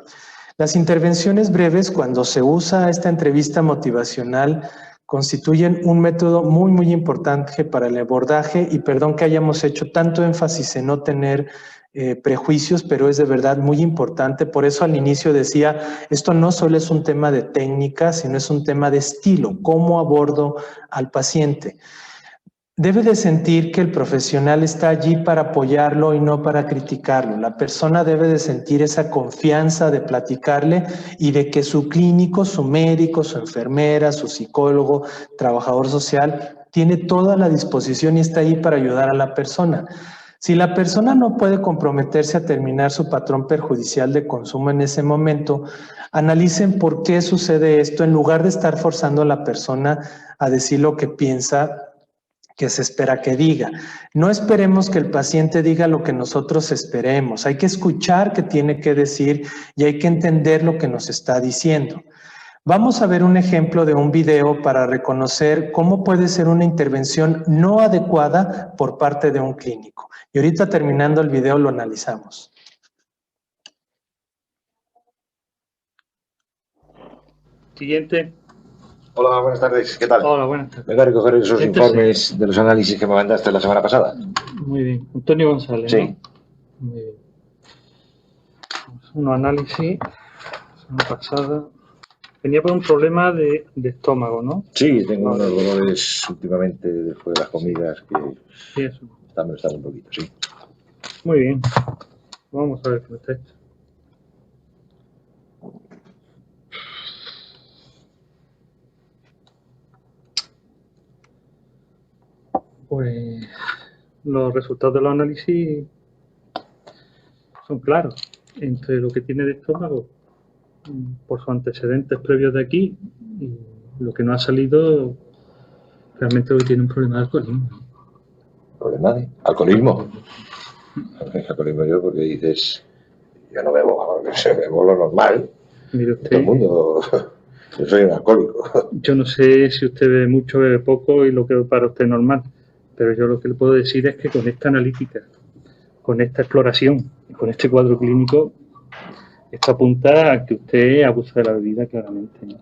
Las intervenciones breves, cuando se usa esta entrevista motivacional, constituyen un método muy, muy importante para el abordaje y perdón que hayamos hecho tanto énfasis en no tener prejuicios, pero es de verdad muy importante. Por eso al inicio decía, esto no solo es un tema de técnica, sino es un tema de estilo, cómo abordo al paciente. debe de sentir que el profesional está allí para apoyarlo y no para criticarlo. La persona debe de sentir esa confianza de platicarle y de que su clínico, su médico, su enfermera, su psicólogo, trabajador social, tiene toda la disposición y está ahí para ayudar a la persona. Si la persona no puede comprometerse a terminar su patrón perjudicial de consumo en ese momento, analicen por qué sucede esto en lugar de estar forzando a la persona a decir lo que piensa que se espera que diga. No esperemos que el paciente diga lo que nosotros esperemos. Hay que escuchar qué tiene que decir y hay que entender lo que nos está diciendo. Vamos a ver un ejemplo de un video para reconocer cómo puede ser una intervención no adecuada por parte de un clínico. Y ahorita terminando el video lo analizamos. Siguiente. Hola, buenas tardes. ¿Qué tal? Hola, buenas tardes. Vengo a recoger esos informes de los análisis que me mandaste la semana pasada. Muy bien. Antonio González, Sí. ¿no? Muy bien. Un análisis la semana pasada. Venía por un problema de estómago, ¿no? Sí, tengo unos dolores últimamente después de las comidas que Sí, eso. están molestando un poquito, sí. Muy bien. Vamos a ver cómo está esto. Pues los resultados de los análisis son claros. Entre lo que tiene de estómago, por sus antecedentes previos de aquí, y lo que no ha salido, realmente hoy tiene un problema de alcoholismo. ¿Problema de alcoholismo? Alcoholismo yo porque dices, yo no bebo, bebo lo normal. Mire Todo el usted, mundo, yo soy un alcohólico. yo no sé si usted bebe mucho o bebe poco y lo que para usted es normal, pero yo lo que le puedo decir es que con esta analítica, con esta exploración y con este cuadro clínico, esto apunta a que usted abusa de la bebida claramente, ¿no?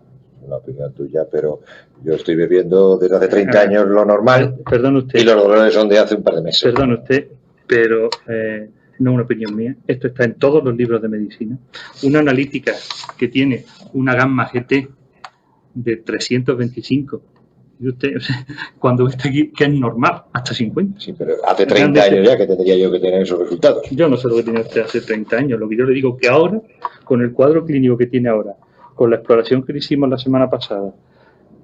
Una opinión tuya, pero yo estoy bebiendo desde hace 30 años lo normal Perdone usted, y los dolores son de hace un par de meses. perdone usted, pero no es una opinión mía. Esto está en todos los libros de medicina. Una analítica que tiene una gamma GT de 325. Y usted, o sea, cuando está aquí, que es normal, hasta 50. Sí, pero hace 30 años ya que tendría yo que tener esos resultados. Yo no sé lo que tiene usted hace 30 años. Lo que yo le digo que ahora, con el cuadro clínico que tiene ahora, con la exploración que le hicimos la semana pasada,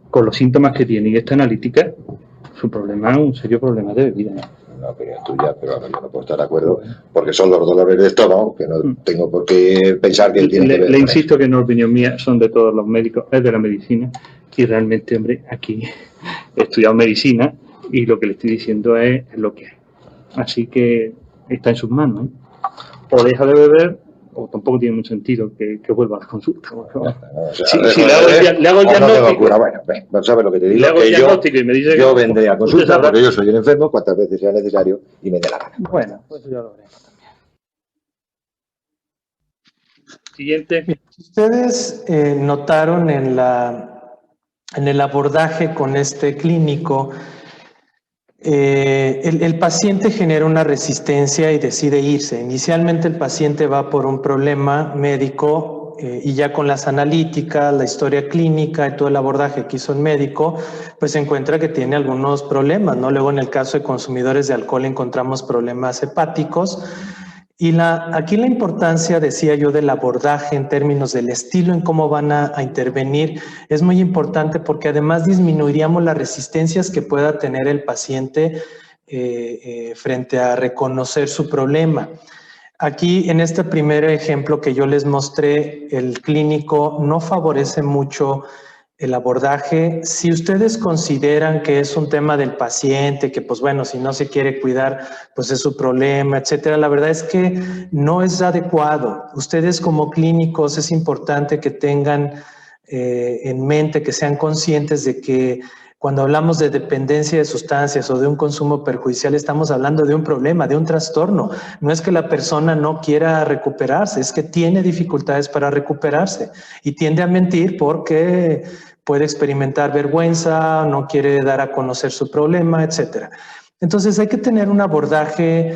con los síntomas que tiene y esta analítica, su problema es un serio problema de bebida, ¿no? Una opinión tuya, pero vamos, yo no puedo estar de acuerdo porque son los dolores de estómago, que no tengo por qué pensar que tienen que ver. Le insisto que no es opinión mía, son de todos los médicos, es de la medicina, y realmente, hombre, aquí he estudiado medicina y lo que le estoy diciendo es lo que hay. Así que está en sus manos, ¿eh? O deja de beber, o tampoco tiene mucho sentido que vuelva a la consulta. Si le hago el diagnóstico, bueno, sabes lo que te digo, le hago el que diagnóstico y me dice yo que vendré a consulta porque yo soy el enfermo cuantas veces sea necesario y me dé la gana. Bueno, pues ya lo veremos también. Siguiente. Ustedes notaron en el abordaje con este clínico, el paciente genera una resistencia y decide irse. Inicialmente el paciente va por un problema médico y ya con las analíticas, la historia clínica y todo el abordaje que hizo el médico, pues se encuentra que tiene algunos problemas, ¿no? Luego en el caso de consumidores de alcohol encontramos problemas hepáticos. Y aquí la importancia, decía yo, del abordaje en términos del estilo en cómo van a intervenir es muy importante porque además disminuiríamos las resistencias que pueda tener el paciente frente a reconocer su problema. Aquí, en este primer ejemplo que yo les mostré, el clínico no favorece mucho el abordaje. Si ustedes consideran que es un tema del paciente, que pues bueno, si no se quiere cuidar, pues es su problema, etcétera, la verdad es que no es adecuado. Ustedes como clínicos es importante que tengan en mente, que sean conscientes de que cuando hablamos de dependencia de sustancias o de un consumo perjudicial, estamos hablando de un problema, de un trastorno. No es que la persona no quiera recuperarse, es que tiene dificultades para recuperarse y tiende a mentir porque puede experimentar vergüenza, no quiere dar a conocer su problema, etcétera. Entonces hay que tener un abordaje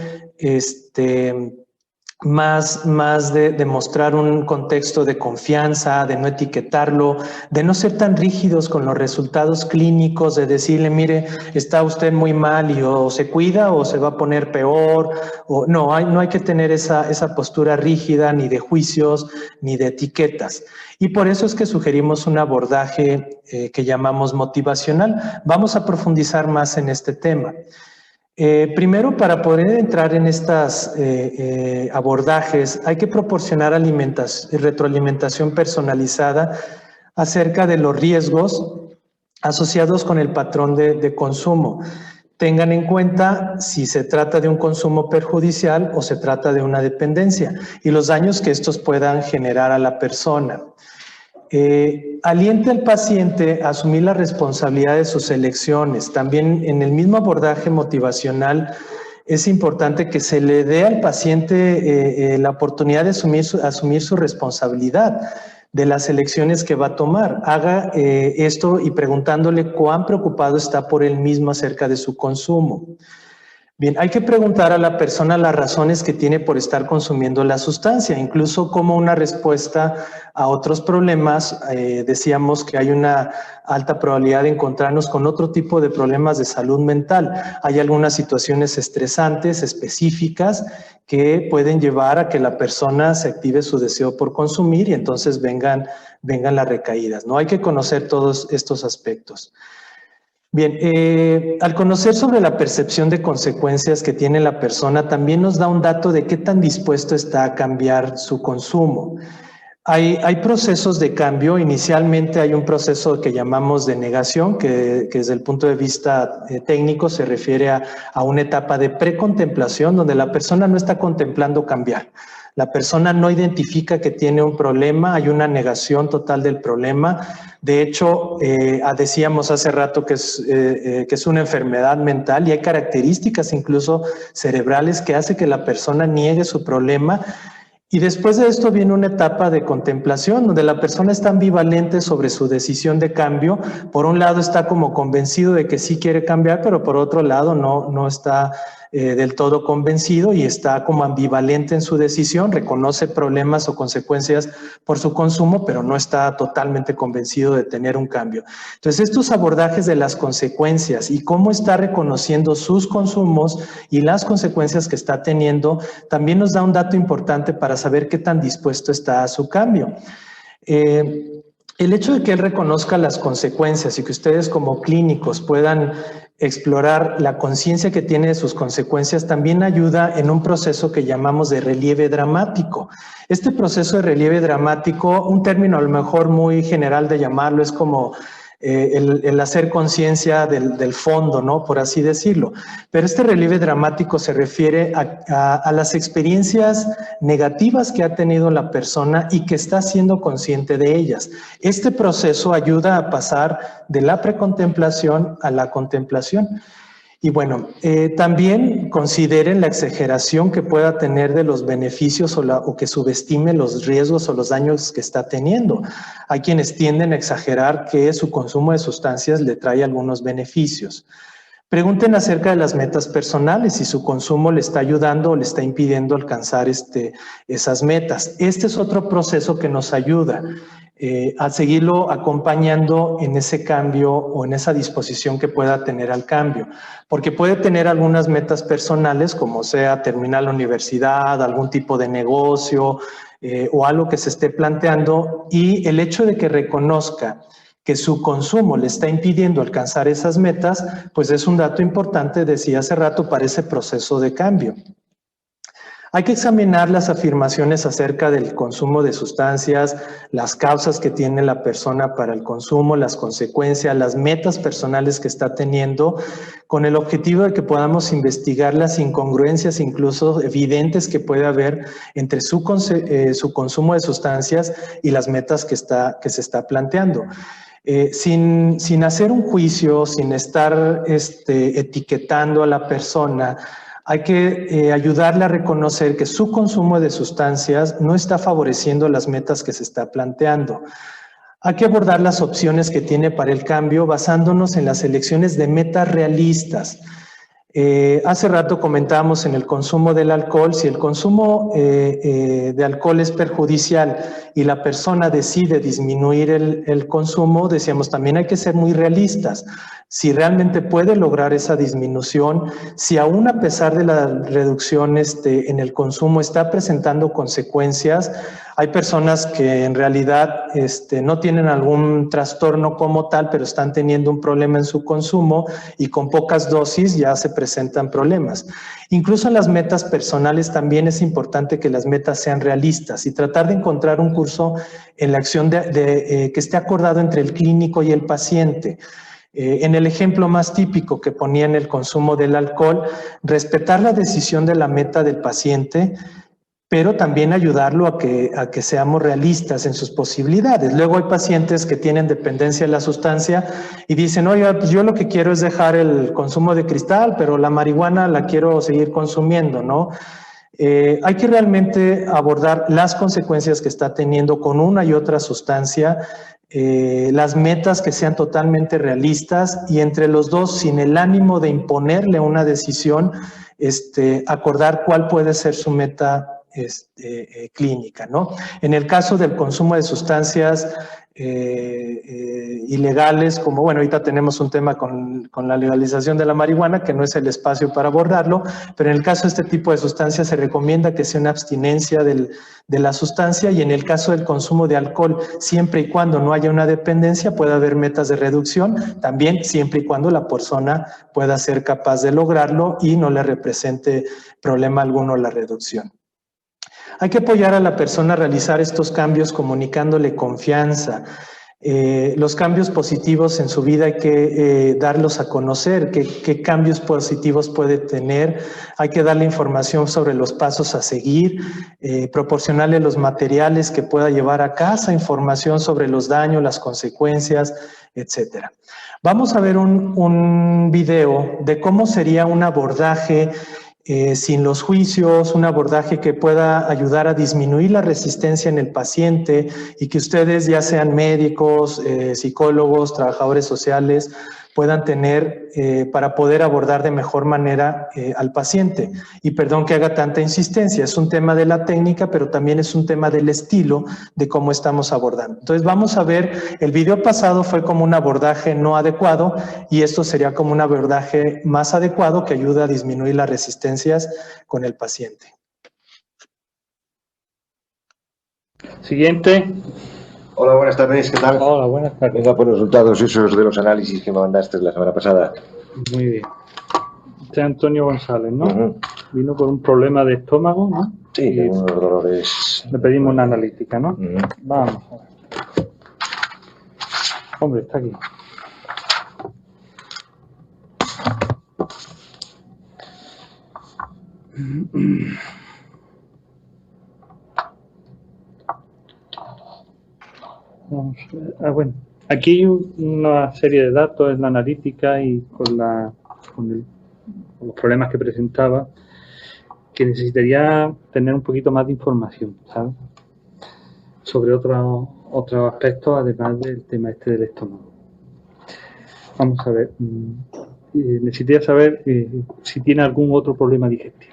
más de mostrar un contexto de confianza, de no etiquetarlo, de no ser tan rígidos con los resultados clínicos, de decirle, mire, está usted muy mal y o se cuida o se va a poner peor, o no hay que tener esa postura rígida, ni de juicios, ni de etiquetas. Y por eso es que sugerimos un abordaje que llamamos motivacional. Vamos a profundizar más en este tema. Primero, para poder entrar en estos abordajes, hay que proporcionar retroalimentación personalizada acerca de los riesgos asociados con el patrón de consumo. Tengan en cuenta si se trata de un consumo perjudicial o se trata de una dependencia y los daños que estos puedan generar a la persona. Aliente al paciente a asumir la responsabilidad de sus elecciones. También en el mismo abordaje motivacional es importante que se le dé al paciente la oportunidad de asumir su responsabilidad de las elecciones que va a tomar. Haga esto y preguntándole cuán preocupado está por él mismo acerca de su consumo. Bien, hay que preguntar a la persona las razones que tiene por estar consumiendo la sustancia, incluso como una respuesta a otros problemas. Decíamos que hay una alta probabilidad de encontrarnos con otro tipo de problemas de salud mental. Hay algunas situaciones estresantes específicas que pueden llevar a que la persona se active su deseo por consumir y entonces vengan las recaídas, ¿no? Hay que conocer todos estos aspectos. Bien, al conocer sobre la percepción de consecuencias que tiene la persona, también nos da un dato de qué tan dispuesto está a cambiar su consumo. Hay procesos de cambio. Inicialmente hay un proceso que llamamos de negación, que desde el punto de vista técnico se refiere a una etapa de precontemplación donde la persona no está contemplando cambiar. La persona no identifica que tiene un problema, hay una negación total del problema. De hecho, decíamos hace rato que es una enfermedad mental y hay características incluso cerebrales que hace que la persona niegue su problema. Y después de esto viene una etapa de contemplación donde la persona está ambivalente sobre su decisión de cambio. Por un lado está como convencido de que sí quiere cambiar, pero por otro lado no está del todo convencido y está como ambivalente en su decisión, reconoce problemas o consecuencias por su consumo, pero no está totalmente convencido de tener un cambio. Entonces, estos abordajes de las consecuencias y cómo está reconociendo sus consumos y las consecuencias que está teniendo, también nos da un dato importante para saber qué tan dispuesto está a su cambio. El hecho de que él reconozca las consecuencias y que ustedes como clínicos puedan explorar la conciencia que tiene de sus consecuencias también ayuda en un proceso que llamamos de relieve dramático. Este proceso de relieve dramático, un término a lo mejor muy general de llamarlo, es como el hacer conciencia del fondo, ¿no? Por así decirlo. Pero este relieve dramático se refiere a las experiencias negativas que ha tenido la persona y que está siendo consciente de ellas. Este proceso ayuda a pasar de la precontemplación a la contemplación. Y bueno, también consideren la exageración que pueda tener de los beneficios o que subestime los riesgos o los daños que está teniendo. Hay quienes tienden a exagerar que su consumo de sustancias le trae algunos beneficios. Pregunten acerca de las metas personales, si su consumo le está ayudando o le está impidiendo alcanzar esas metas. Este es otro proceso que nos ayuda a seguirlo acompañando en ese cambio o en esa disposición que pueda tener al cambio. Porque puede tener algunas metas personales, como sea terminar la universidad, algún tipo de negocio o algo que se esté planteando, y el hecho de que reconozca que su consumo le está impidiendo alcanzar esas metas, pues es un dato importante, decía hace rato, para ese proceso de cambio. Hay que examinar las afirmaciones acerca del consumo de sustancias, las causas que tiene la persona para el consumo, las consecuencias, las metas personales que está teniendo, con el objetivo de que podamos investigar las incongruencias incluso evidentes que puede haber entre su consumo de sustancias y las metas que se está planteando. Sin hacer un juicio, sin estar etiquetando a la persona, hay que ayudarle a reconocer que su consumo de sustancias no está favoreciendo las metas que se está planteando. Hay que abordar las opciones que tiene para el cambio basándonos en las elecciones de metas realistas. Hace rato comentábamos en el consumo del alcohol, si el consumo de alcohol es perjudicial y la persona decide disminuir el consumo, decíamos también hay que ser muy realistas. Si realmente puede lograr esa disminución, si aún a pesar de la reducción en el consumo está presentando consecuencias, hay personas que en realidad no tienen algún trastorno como tal, pero están teniendo un problema en su consumo y con pocas dosis ya se presentan problemas. Incluso en las metas personales también es importante que las metas sean realistas y tratar de encontrar un curso en la acción que esté acordado entre el clínico y el paciente. En el ejemplo más típico que ponía en el consumo del alcohol, respetar la decisión de la meta del paciente, pero también ayudarlo a que seamos realistas en sus posibilidades. Luego hay pacientes que tienen dependencia de la sustancia y dicen, oye, pues yo lo que quiero es dejar el consumo de cristal, pero la marihuana la quiero seguir consumiendo, ¿no? Hay que realmente abordar las consecuencias que está teniendo con una y otra sustancia, las metas que sean totalmente realistas y entre los dos, sin el ánimo de imponerle una decisión, acordar cuál puede ser su meta clínica, ¿no? En el caso del consumo de sustancias ilegales, como bueno, ahorita tenemos un tema con la legalización de la marihuana, que no es el espacio para abordarlo, pero en el caso de este tipo de sustancias se recomienda que sea una abstinencia de la sustancia y en el caso del consumo de alcohol, siempre y cuando no haya una dependencia, puede haber metas de reducción, también siempre y cuando la persona pueda ser capaz de lograrlo y no le represente problema alguno la reducción. Hay que apoyar a la persona a realizar estos cambios comunicándole confianza. Los cambios positivos en su vida hay que darlos a conocer, qué cambios positivos puede tener, hay que darle información sobre los pasos a seguir, proporcionarle los materiales que pueda llevar a casa, información sobre los daños, las consecuencias, etcétera. Vamos a ver un video de cómo sería un abordaje sin los juicios, un abordaje que pueda ayudar a disminuir la resistencia en el paciente y que ustedes, ya sean médicos, psicólogos, trabajadores sociales, puedan tener para poder abordar de mejor manera al paciente. Y perdón que haga tanta insistencia, es un tema de la técnica, pero también es un tema del estilo de cómo estamos abordando. Entonces vamos a ver, el video pasado fue como un abordaje no adecuado y esto sería como un abordaje más adecuado que ayuda a disminuir las resistencias con el paciente. Siguiente. Hola, buenas tardes, ¿qué tal? Hola, buenas tardes. Venga por los resultados esos de los análisis que me mandaste la semana pasada. Muy bien. Este es Antonio González, ¿no? Vino por un problema de estómago, ¿no? Sí, tengo unos dolores. Le pedimos una analítica, ¿no? Vamos a ver. Hombre, está aquí. Vamos a ver. Bueno, aquí hay una serie de datos en la analítica y con los problemas que presentaba, que necesitaría tener un poquito más de información, ¿sabes? Sobre otros aspectos, además del tema este del estómago. Vamos a ver. Necesitaría saber si tiene algún otro problema digestivo.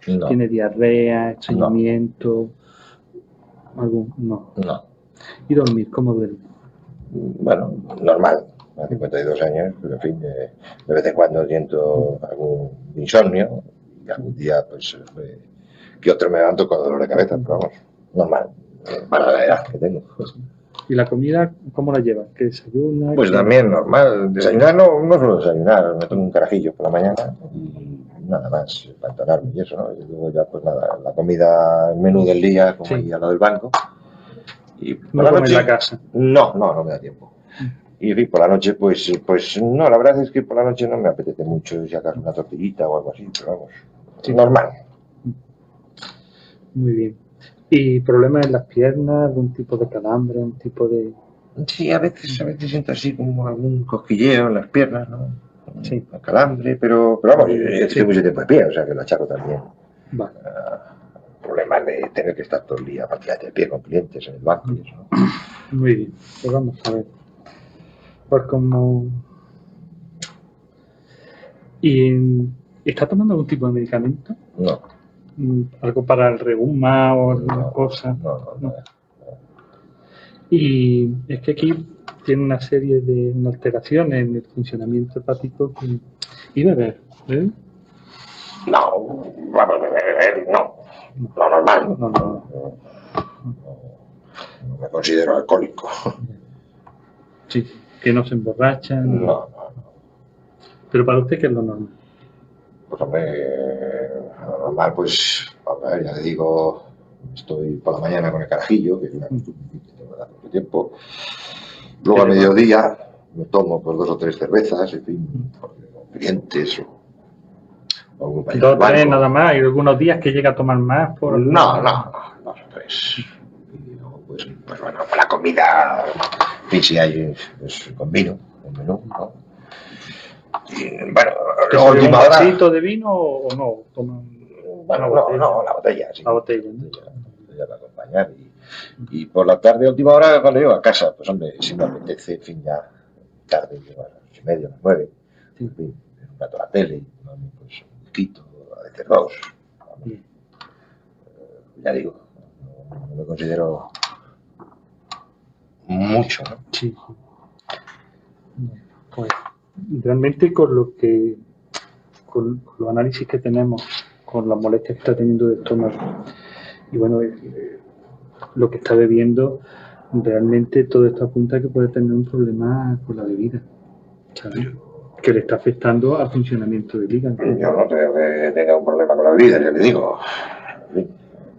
No. ¿Tiene diarrea, estreñimiento? ¿Algún? No. No. ¿Y dormir? ¿Cómo duerme? Bueno, normal. A 52 años, pero en fin, de vez en cuando siento algún insomnio y algún día, pues, que otro me levanto con dolor de cabeza, pero vamos, normal, para la edad que tengo. ¿Y la comida cómo la lleva? ¿Qué desayuna? Pues también normal. Desayunar no suelo desayunar, me tomo un carajillo por la mañana y nada más, para entonarme y eso, ¿no? Y luego ya, pues nada, la comida, el menú del día, como ahí al lado del banco. Y por la noche, en la casa. No me da tiempo. Y por la noche, pues no, la verdad es que por la noche no me apetece mucho, si acaso una tortillita o algo así, pero vamos, normal. Muy bien. ¿Y problemas en las piernas, algún tipo de calambre, un tipo de...? Sí, a veces siento así como algún cosquilleo en las piernas, ¿no? Sí. Calambre, pero vamos, yo estoy mucho tiempo de pie, o sea que lo achaco también. Vale. Problemas de tener que estar todo el día prácticamente de pie con clientes en el banco y eso, ¿no? Muy bien, pues vamos a ver. Pues como... Y ¿Está tomando algún tipo de medicamento? No. ¿Algo para el reuma o alguna No, cosa? no. Y es que aquí tiene una serie de alteraciones en el funcionamiento hepático que... ¿Y beber? ¿Eh? No, vamos a ver, no. Lo normal. No. No me considero alcohólico. Sí, que no se emborrachan. No. Pero para usted, ¿qué es lo normal? Pues hombre, lo normal, pues, a ver, ya le digo, estoy por la mañana con el carajillo, que es una costumbre que tengo desde hace mucho tiempo. Luego a mediodía me tomo pues 2 o 3 cervezas, en fin, clientes o algún país. 2 o 3 nada más, y algunos días que llega a tomar más por... No, 2 o 3. Y luego, pues bueno, para la comida, en fin, si hay, pues con vino, el menú, ¿no? Y, bueno, ¿Un última hora. vasito de vino o no? ¿Toman Bueno, no, la botella, sí. La botella, ¿no? La botella para acompañar. Y por la tarde, última hora, cuando llego a casa, pues hombre, si me apetece, en fin, ya tarde, llego a las 8:30, a las 9, en fin, un rato la tele, pues un quito, a veces 2. Ya digo, no me considero mucho, ¿no? Sí. Pues realmente con los análisis que tenemos, con las molestias que está teniendo de estómago y bueno, lo que está bebiendo, realmente todo esto apunta a que puede tener un problema con la bebida, ¿sabes? Que le está afectando al funcionamiento del hígado. Yo no creo que tenga un problema con la bebida, ya le digo.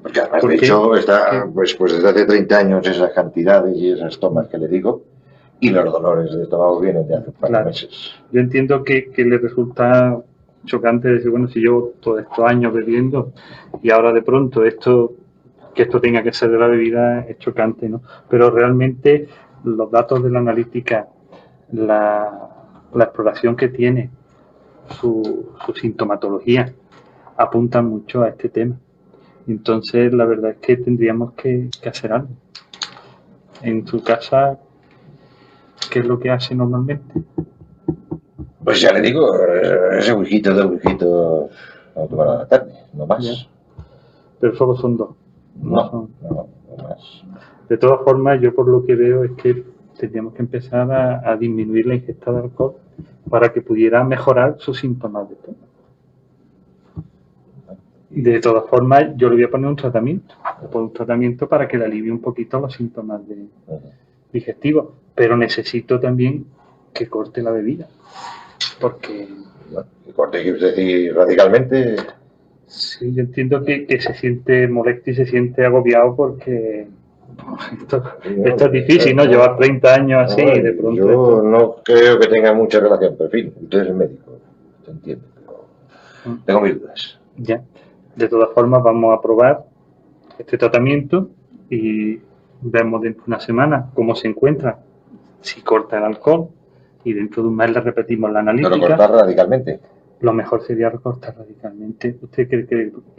Porque además, de hecho, está pues desde hace 30 años esas cantidades y esas tomas que le digo, y los dolores de estómago vienen de hace un par de meses. Yo entiendo que le resulta chocante decir, bueno, si llevo todos estos años bebiendo y ahora de pronto que esto tenga que ser de la bebida es chocante, ¿no? Pero realmente los datos de la analítica, la exploración que tiene, su sintomatología, apuntan mucho a este tema. Entonces, la verdad es que tendríamos que hacer algo. En su casa, ¿qué es lo que hace normalmente? Pues ya le digo, ese whisky a tomar a la tarde, no más. Ya. Pero solo son 2. No más. De todas formas, yo por lo que veo es que tendríamos que empezar a disminuir la ingesta de alcohol para que pudiera mejorar sus síntomas de estómago. De todas formas, yo le voy a poner un tratamiento para que le alivie un poquito los síntomas digestivos, pero necesito también que corte la bebida, porque... ¿Que corte, quiere decir, radicalmente? Sí, yo entiendo que se siente molesto y se siente agobiado porque esto es difícil, ¿no? Llevar 30 años así y de pronto... Yo no creo que tenga mucha relación, pero en fin, usted es el médico, usted entiende, pero tengo mis dudas. Ya. De todas formas, vamos a probar este tratamiento y vemos dentro de una semana cómo se encuentra, si corta el alcohol y dentro de un mes le repetimos la analítica. ¿Pero cortar radicalmente? Lo mejor sería recortar radicalmente. ¿Usted qué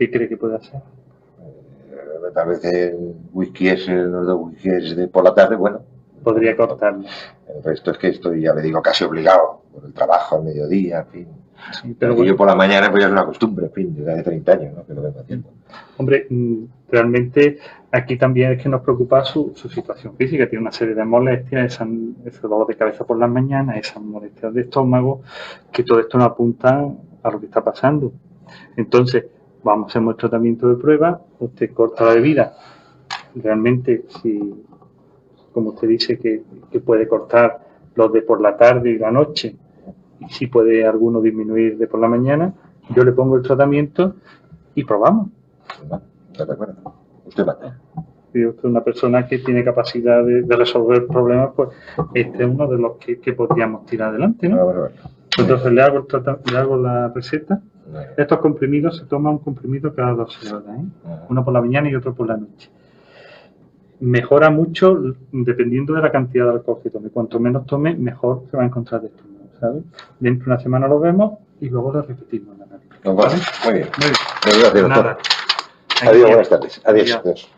cree que puede hacer? Tal vez el whisky los 2 whiskies de por la tarde, bueno. Podría cortarlo. El resto es que estoy, ya le digo, casi obligado por el trabajo al mediodía, en fin. Sí, pero bueno, yo por la mañana pues ya es una costumbre, en fin, desde hace 30 años, ¿no? Que lo vengo haciendo. Hombre, realmente aquí también es que nos preocupa su situación física. Tiene una serie de molestias, ese dolor de cabeza por las mañanas, esas molestias de estómago, que todo esto nos apunta a lo que está pasando. Entonces, vamos a hacer nuestro tratamiento de prueba, usted corta la bebida. Realmente, si, como usted dice, que puede cortar los de por la tarde y la noche, y si puede alguno disminuir de por la mañana, yo le pongo el tratamiento y probamos. ¿Está de acuerdo? Usted manda. Si usted es una persona que tiene capacidad de resolver problemas, pues este es uno de los que podríamos tirar adelante, ¿no? Bueno. Entonces le hago la receta. Estos comprimidos se toman un comprimido cada 12 horas, ¿eh? Uno por la mañana y otro por la noche. Mejora mucho dependiendo de la cantidad de alcohol que tome. Cuanto menos tome, mejor se va a encontrar de estómago, ¿sabes? Dentro de una semana lo vemos y luego lo repetimos la analítica. ¿Vale? Muy bien. Muy bien. Gracias, doctor. Nada. Adiós, buenas tardes. Adiós.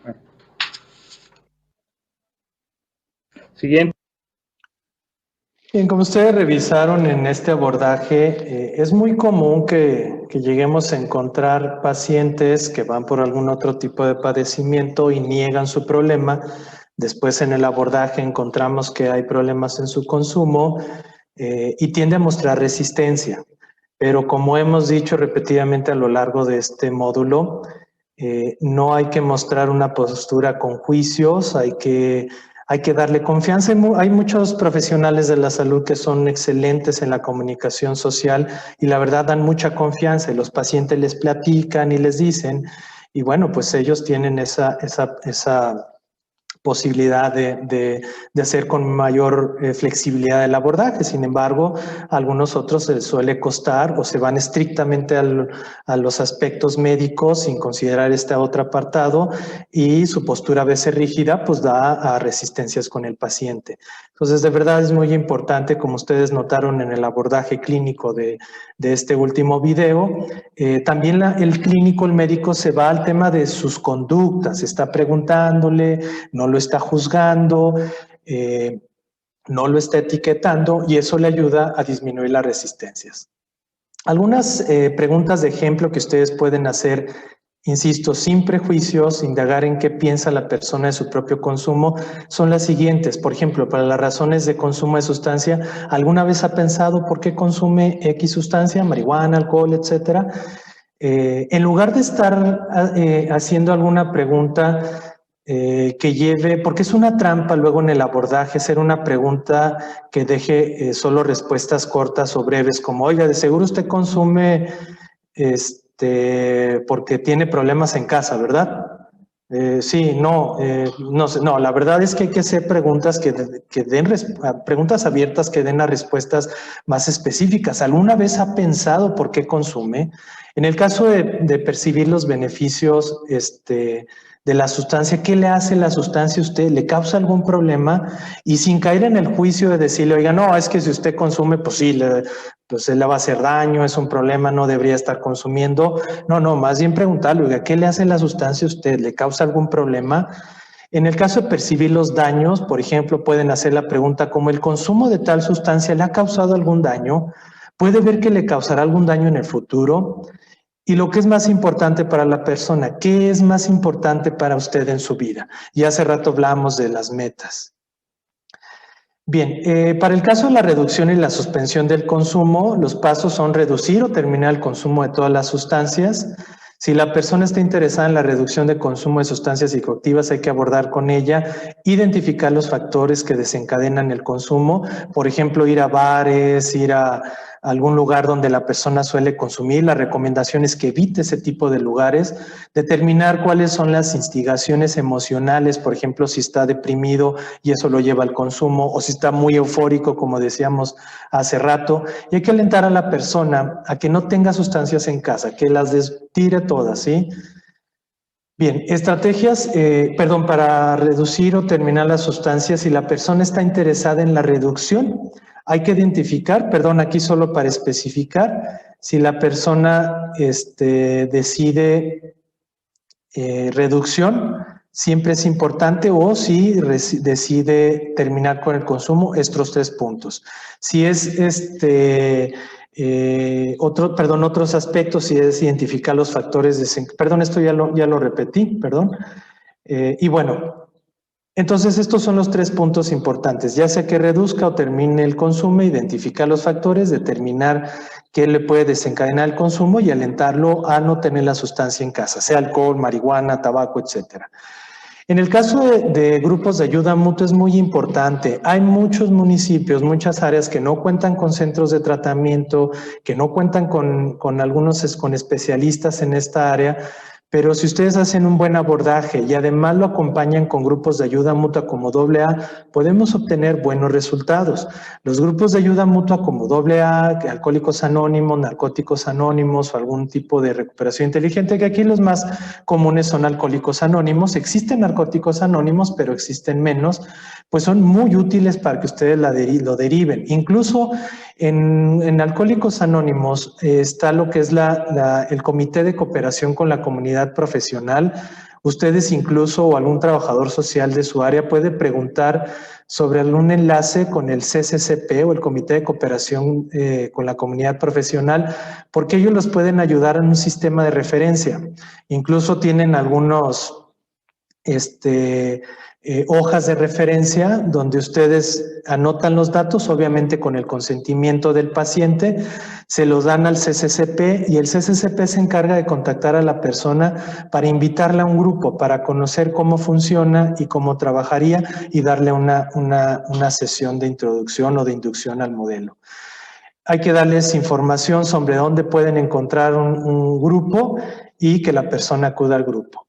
Siguiente. Bien, como ustedes revisaron en este abordaje, es muy común que lleguemos a encontrar pacientes que van por algún otro tipo de padecimiento y niegan su problema. Después en el abordaje encontramos que hay problemas en su consumo y tiende a mostrar resistencia. Pero como hemos dicho repetidamente a lo largo de este módulo, no hay que mostrar una postura con juicios, hay que darle confianza. Hay muchos profesionales de la salud que son excelentes en la comunicación social y la verdad dan mucha confianza y los pacientes les platican y les dicen, y bueno, pues ellos tienen esa posibilidad de hacer con mayor flexibilidad el abordaje. Sin embargo, a algunos otros les suele costar o se van estrictamente a los aspectos médicos sin considerar este otro apartado y su postura a veces rígida pues da a resistencias con el paciente. Entonces, de verdad es muy importante, como ustedes notaron en el abordaje clínico de este último video, también el clínico, el médico se va al tema de sus conductas, está preguntándole, no lo está juzgando, no lo está etiquetando y eso le ayuda a disminuir las resistencias. Algunas preguntas de ejemplo que ustedes pueden hacer, insisto, sin prejuicios, indagar en qué piensa la persona de su propio consumo, son las siguientes. Por ejemplo, para las razones de consumo de sustancia, ¿alguna vez ha pensado por qué consume X sustancia, marihuana, alcohol, etcétera? En lugar de estar haciendo alguna pregunta que lleve, porque es una trampa luego en el abordaje, hacer una pregunta que deje solo respuestas cortas o breves, como, oiga, de seguro usted consume porque tiene problemas en casa, ¿verdad? Sí, no, no sé, no, la verdad es que hay que hacer preguntas que den preguntas abiertas que den las respuestas más específicas. ¿Alguna vez ha pensado por qué consume? En el caso de percibir los beneficios de la sustancia, ¿qué le hace la sustancia a usted? ¿Le causa algún problema? Y sin caer en el juicio de decirle, oiga, no, es que si usted consume, pues sí, pues le va a hacer daño, es un problema, no debería estar consumiendo. No, más bien preguntarle, oiga, ¿qué le hace la sustancia a usted? ¿Le causa algún problema? En el caso de percibir los daños, por ejemplo, pueden hacer la pregunta, ¿como el consumo de tal sustancia le ha causado algún daño? ¿Puede ver que le causará algún daño en el futuro? Y lo que es más importante para la persona, ¿qué es más importante para usted en su vida? Y hace rato hablamos de las metas. Bien, para el caso de la reducción y la suspensión del consumo, los pasos son reducir o terminar el consumo de todas las sustancias. Si la persona está interesada en la reducción de consumo de sustancias psicoactivas, hay que abordar con ella, identificar los factores que desencadenan el consumo, por ejemplo, ir a bares, ir a algún lugar donde la persona suele consumir. La recomendación es que evite ese tipo de lugares, determinar cuáles son las instigaciones emocionales, por ejemplo, si está deprimido y eso lo lleva al consumo, o si está muy eufórico, como decíamos hace rato, y hay que alentar a la persona a que no tenga sustancias en casa, que las tire todas, ¿sí? Bien, estrategias, para reducir o terminar las sustancias. Si la persona está interesada en la reducción, hay que identificar, aquí solo para especificar, si la persona decide reducción, siempre es importante, o si decide terminar con el consumo, estos 3 puntos. Si es otros aspectos, si es identificar los factores de... esto ya lo repetí, y bueno, entonces estos son los 3 puntos importantes, ya sea que reduzca o termine el consumo, identificar los factores, determinar qué le puede desencadenar el consumo y alentarlo a no tener la sustancia en casa, sea alcohol, marihuana, tabaco, etcétera. En el caso de grupos de ayuda mutua es muy importante. Hay muchos municipios, muchas áreas que no cuentan con centros de tratamiento, que no cuentan con algunos con especialistas en esta área, pero si ustedes hacen un buen abordaje y además lo acompañan con grupos de ayuda mutua como AA, podemos obtener buenos resultados. Los grupos de ayuda mutua como AA, Alcohólicos Anónimos, Narcóticos Anónimos o algún tipo de recuperación inteligente, que aquí los más comunes son Alcohólicos Anónimos. Existen Narcóticos Anónimos, pero existen menos, pues son muy útiles para que ustedes lo deriven. Incluso en Alcohólicos Anónimos está lo que es el Comité de Cooperación con la Comunidad Profesional. Ustedes incluso o algún trabajador social de su área puede preguntar sobre algún enlace con el CCCP o el Comité de Cooperación con la Comunidad Profesional, porque ellos los pueden ayudar en un sistema de referencia. Incluso tienen algunos hojas de referencia donde ustedes anotan los datos, obviamente con el consentimiento del paciente, se los dan al CCCP y el CCCP se encarga de contactar a la persona para invitarla a un grupo, para conocer cómo funciona y cómo trabajaría y darle una sesión de introducción o de inducción al modelo. Hay que darles información sobre dónde pueden encontrar un grupo y que la persona acuda al grupo.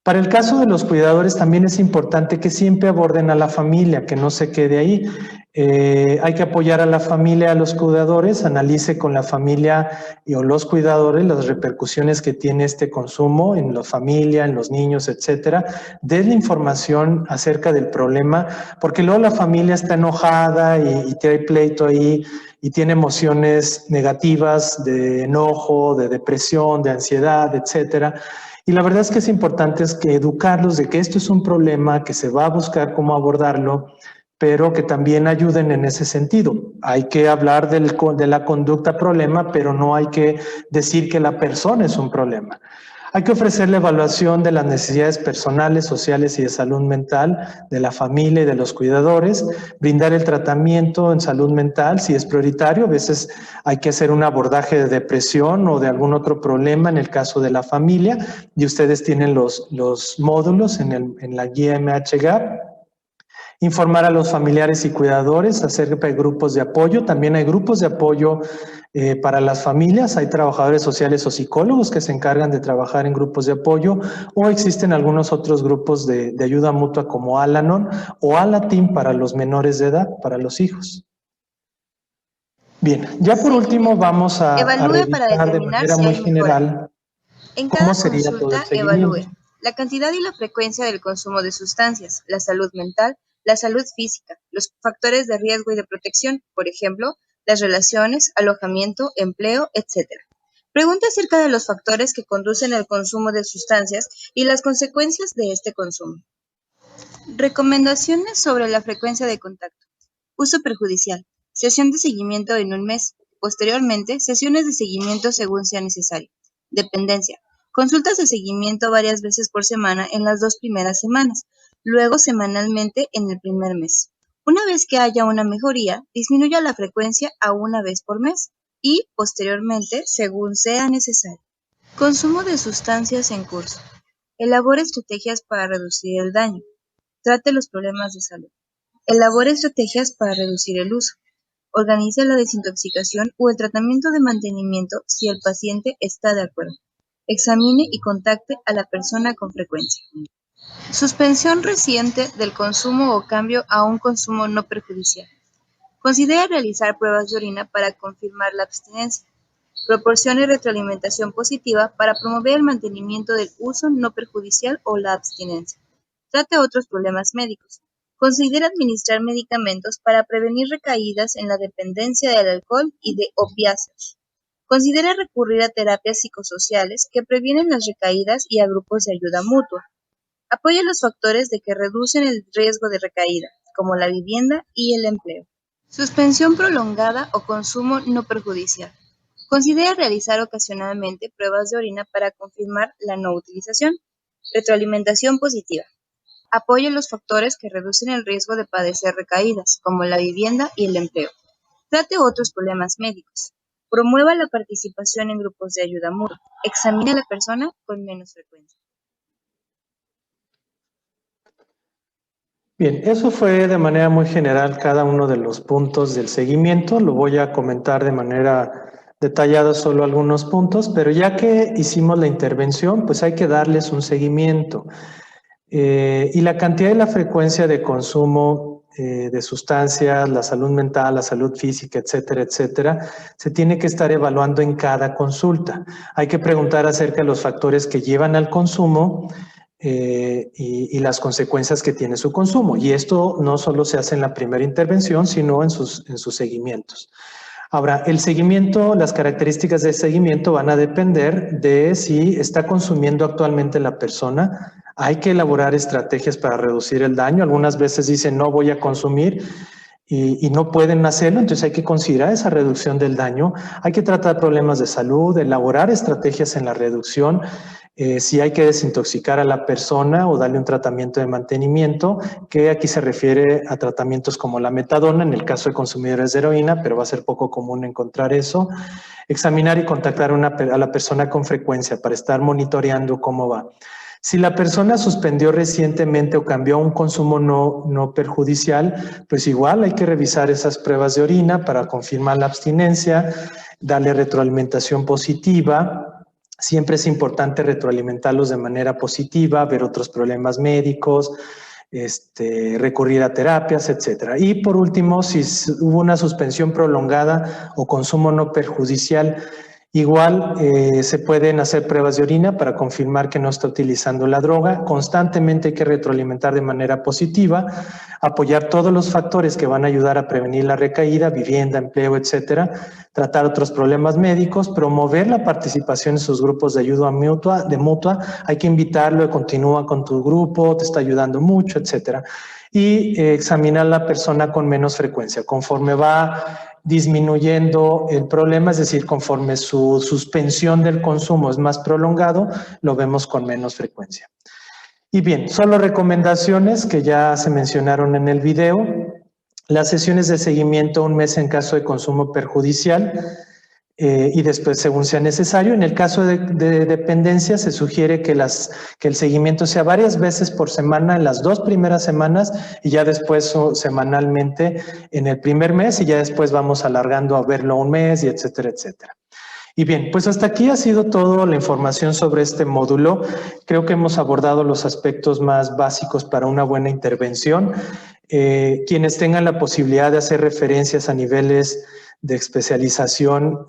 Para el caso de los cuidadores también es importante que siempre aborden a la familia, que no se quede ahí. Hay que apoyar a la familia, a los cuidadores, analice con la familia o los cuidadores las repercusiones que tiene este consumo en la familia, en los niños, etcétera. Den información acerca del problema, porque luego la familia está enojada y trae pleito ahí y tiene emociones negativas de enojo, de depresión, de ansiedad, etcétera. Y la verdad es que es importante que educarlos de que esto es un problema, que se va a buscar cómo abordarlo, pero que también ayuden en ese sentido. Hay que hablar de la conducta problema, pero no hay que decir que la persona es un problema. Hay que ofrecer la evaluación de las necesidades personales, sociales y de salud mental de la familia y de los cuidadores, brindar el tratamiento en salud mental si es prioritario. A veces hay que hacer un abordaje de depresión o de algún otro problema en el caso de la familia y ustedes tienen los módulos en la guía MHGAP. Informar a los familiares y cuidadores acerca de grupos de apoyo. También hay grupos de apoyo para las familias. Hay trabajadores sociales o psicólogos que se encargan de trabajar en grupos de apoyo o existen algunos otros grupos de ayuda mutua como Al-Anon o Alateam para los menores de edad, para los hijos. Bien, ya por último vamos a revisar de manera muy general cómo sería todo el seguimiento. Evalúe la cantidad y la frecuencia del consumo de sustancias, la salud mental, la salud física, los factores de riesgo y de protección, por ejemplo, las relaciones, alojamiento, empleo, etc. Pregunte acerca de los factores que conducen al consumo de sustancias y las consecuencias de este consumo. Recomendaciones sobre la frecuencia de contacto. Uso perjudicial. Sesión de seguimiento en un mes. Posteriormente, sesiones de seguimiento según sea necesario. Dependencia. Consultas de seguimiento varias veces por semana en las 2 primeras semanas, luego semanalmente en el primer mes. Una vez que haya una mejoría, disminuya la frecuencia a 1 vez por mes y, posteriormente, según sea necesario. Consumo de sustancias en curso. Elabore estrategias para reducir el daño. Trate los problemas de salud. Elabore estrategias para reducir el uso. Organice la desintoxicación o el tratamiento de mantenimiento si el paciente está de acuerdo. Examine y contacte a la persona con frecuencia. Suspensión reciente del consumo o cambio a un consumo no perjudicial. Considera realizar pruebas de orina para confirmar la abstinencia. Proporcione retroalimentación positiva para promover el mantenimiento del uso no perjudicial o la abstinencia. Trate otros problemas médicos. Considera administrar medicamentos para prevenir recaídas en la dependencia del alcohol y de opiáceos. Considera recurrir a terapias psicosociales que previenen las recaídas y a grupos de ayuda mutua. Apoya los factores de que reducen el riesgo de recaída, como la vivienda y el empleo. Suspensión prolongada o consumo no perjudicial. Considera realizar ocasionalmente pruebas de orina para confirmar la no utilización. Retroalimentación positiva. Apoya los factores que reducen el riesgo de padecer recaídas, como la vivienda y el empleo. Trate otros problemas médicos. Promueva la participación en grupos de ayuda mutua. Examine a la persona con menos frecuencia. Bien, eso fue de manera muy general cada uno de los puntos del seguimiento. Lo voy a comentar de manera detallada solo algunos puntos, pero ya que hicimos la intervención, pues hay que darles un seguimiento. Y la cantidad y la frecuencia de consumo de sustancias, la salud mental, la salud física, etcétera, etcétera, se tiene que estar evaluando en cada consulta. Hay que preguntar acerca de los factores que llevan al consumo y las consecuencias que tiene su consumo. Y esto no solo se hace en la primera intervención, sino en sus seguimientos. Ahora, el seguimiento, las características del seguimiento van a depender de si está consumiendo actualmente la persona Hay que elaborar estrategias para reducir el daño. Algunas veces dicen no voy a consumir y no pueden hacerlo, entonces hay que considerar esa reducción del daño. Hay que tratar problemas de salud, elaborar estrategias en la reducción. Si hay que desintoxicar a la persona o darle un tratamiento de mantenimiento, que aquí se refiere a tratamientos como la metadona, en el caso de consumidores de heroína, pero va a ser poco común encontrar eso. Examinar y contactar a la persona con frecuencia para estar monitoreando cómo va. Si la persona suspendió recientemente o cambió a un consumo no perjudicial, pues igual hay que revisar esas pruebas de orina para confirmar la abstinencia, darle retroalimentación positiva. Siempre es importante retroalimentarlos de manera positiva, ver otros problemas médicos, recurrir a terapias, etcétera. Y por último, si hubo una suspensión prolongada o consumo no perjudicial, igual se pueden hacer pruebas de orina para confirmar que no está utilizando la droga. Constantemente hay que retroalimentar de manera positiva, apoyar todos los factores que van a ayudar a prevenir la recaída, vivienda, empleo, etcétera, tratar otros problemas médicos, promover la participación en sus grupos de ayuda mutua, hay que invitarlo, continúa con tu grupo, te está ayudando mucho, etcétera. Y examinar a la persona con menos frecuencia, conforme va disminuyendo el problema, es decir, conforme su suspensión del consumo es más prolongado, lo vemos con menos frecuencia. Y bien, solo recomendaciones que ya se mencionaron en el video. Las sesiones de seguimiento un mes en caso de consumo perjudicial y después según sea necesario. En el caso de dependencia se sugiere que el seguimiento sea varias veces por semana en las 2 primeras semanas y ya después semanalmente en el primer mes y ya después vamos alargando a verlo un mes y etcétera, etcétera. Y bien, pues hasta aquí ha sido toda la información sobre este módulo. Creo que hemos abordado los aspectos más básicos para una buena intervención. Quienes tengan la posibilidad de hacer referencias a niveles de especialización,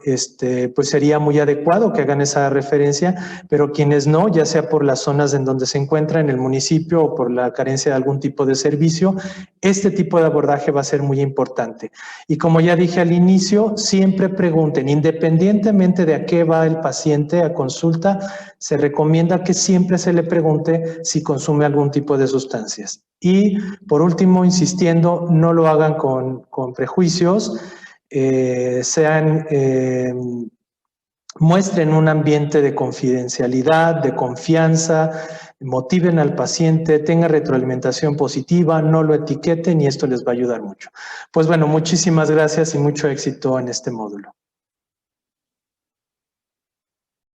pues sería muy adecuado que hagan esa referencia, pero quienes no, ya sea por las zonas en donde se encuentra en el municipio o por la carencia de algún tipo de servicio, este tipo de abordaje va a ser muy importante. Y como ya dije al inicio, siempre pregunten, independientemente de a qué va el paciente a consulta, se recomienda que siempre se le pregunte si consume algún tipo de sustancias. Y por último, insistiendo, no lo hagan con prejuicios, muestren un ambiente de confidencialidad, de confianza, motiven al paciente, tengan retroalimentación positiva, no lo etiqueten y esto les va a ayudar mucho. Pues bueno, muchísimas gracias y mucho éxito en este módulo.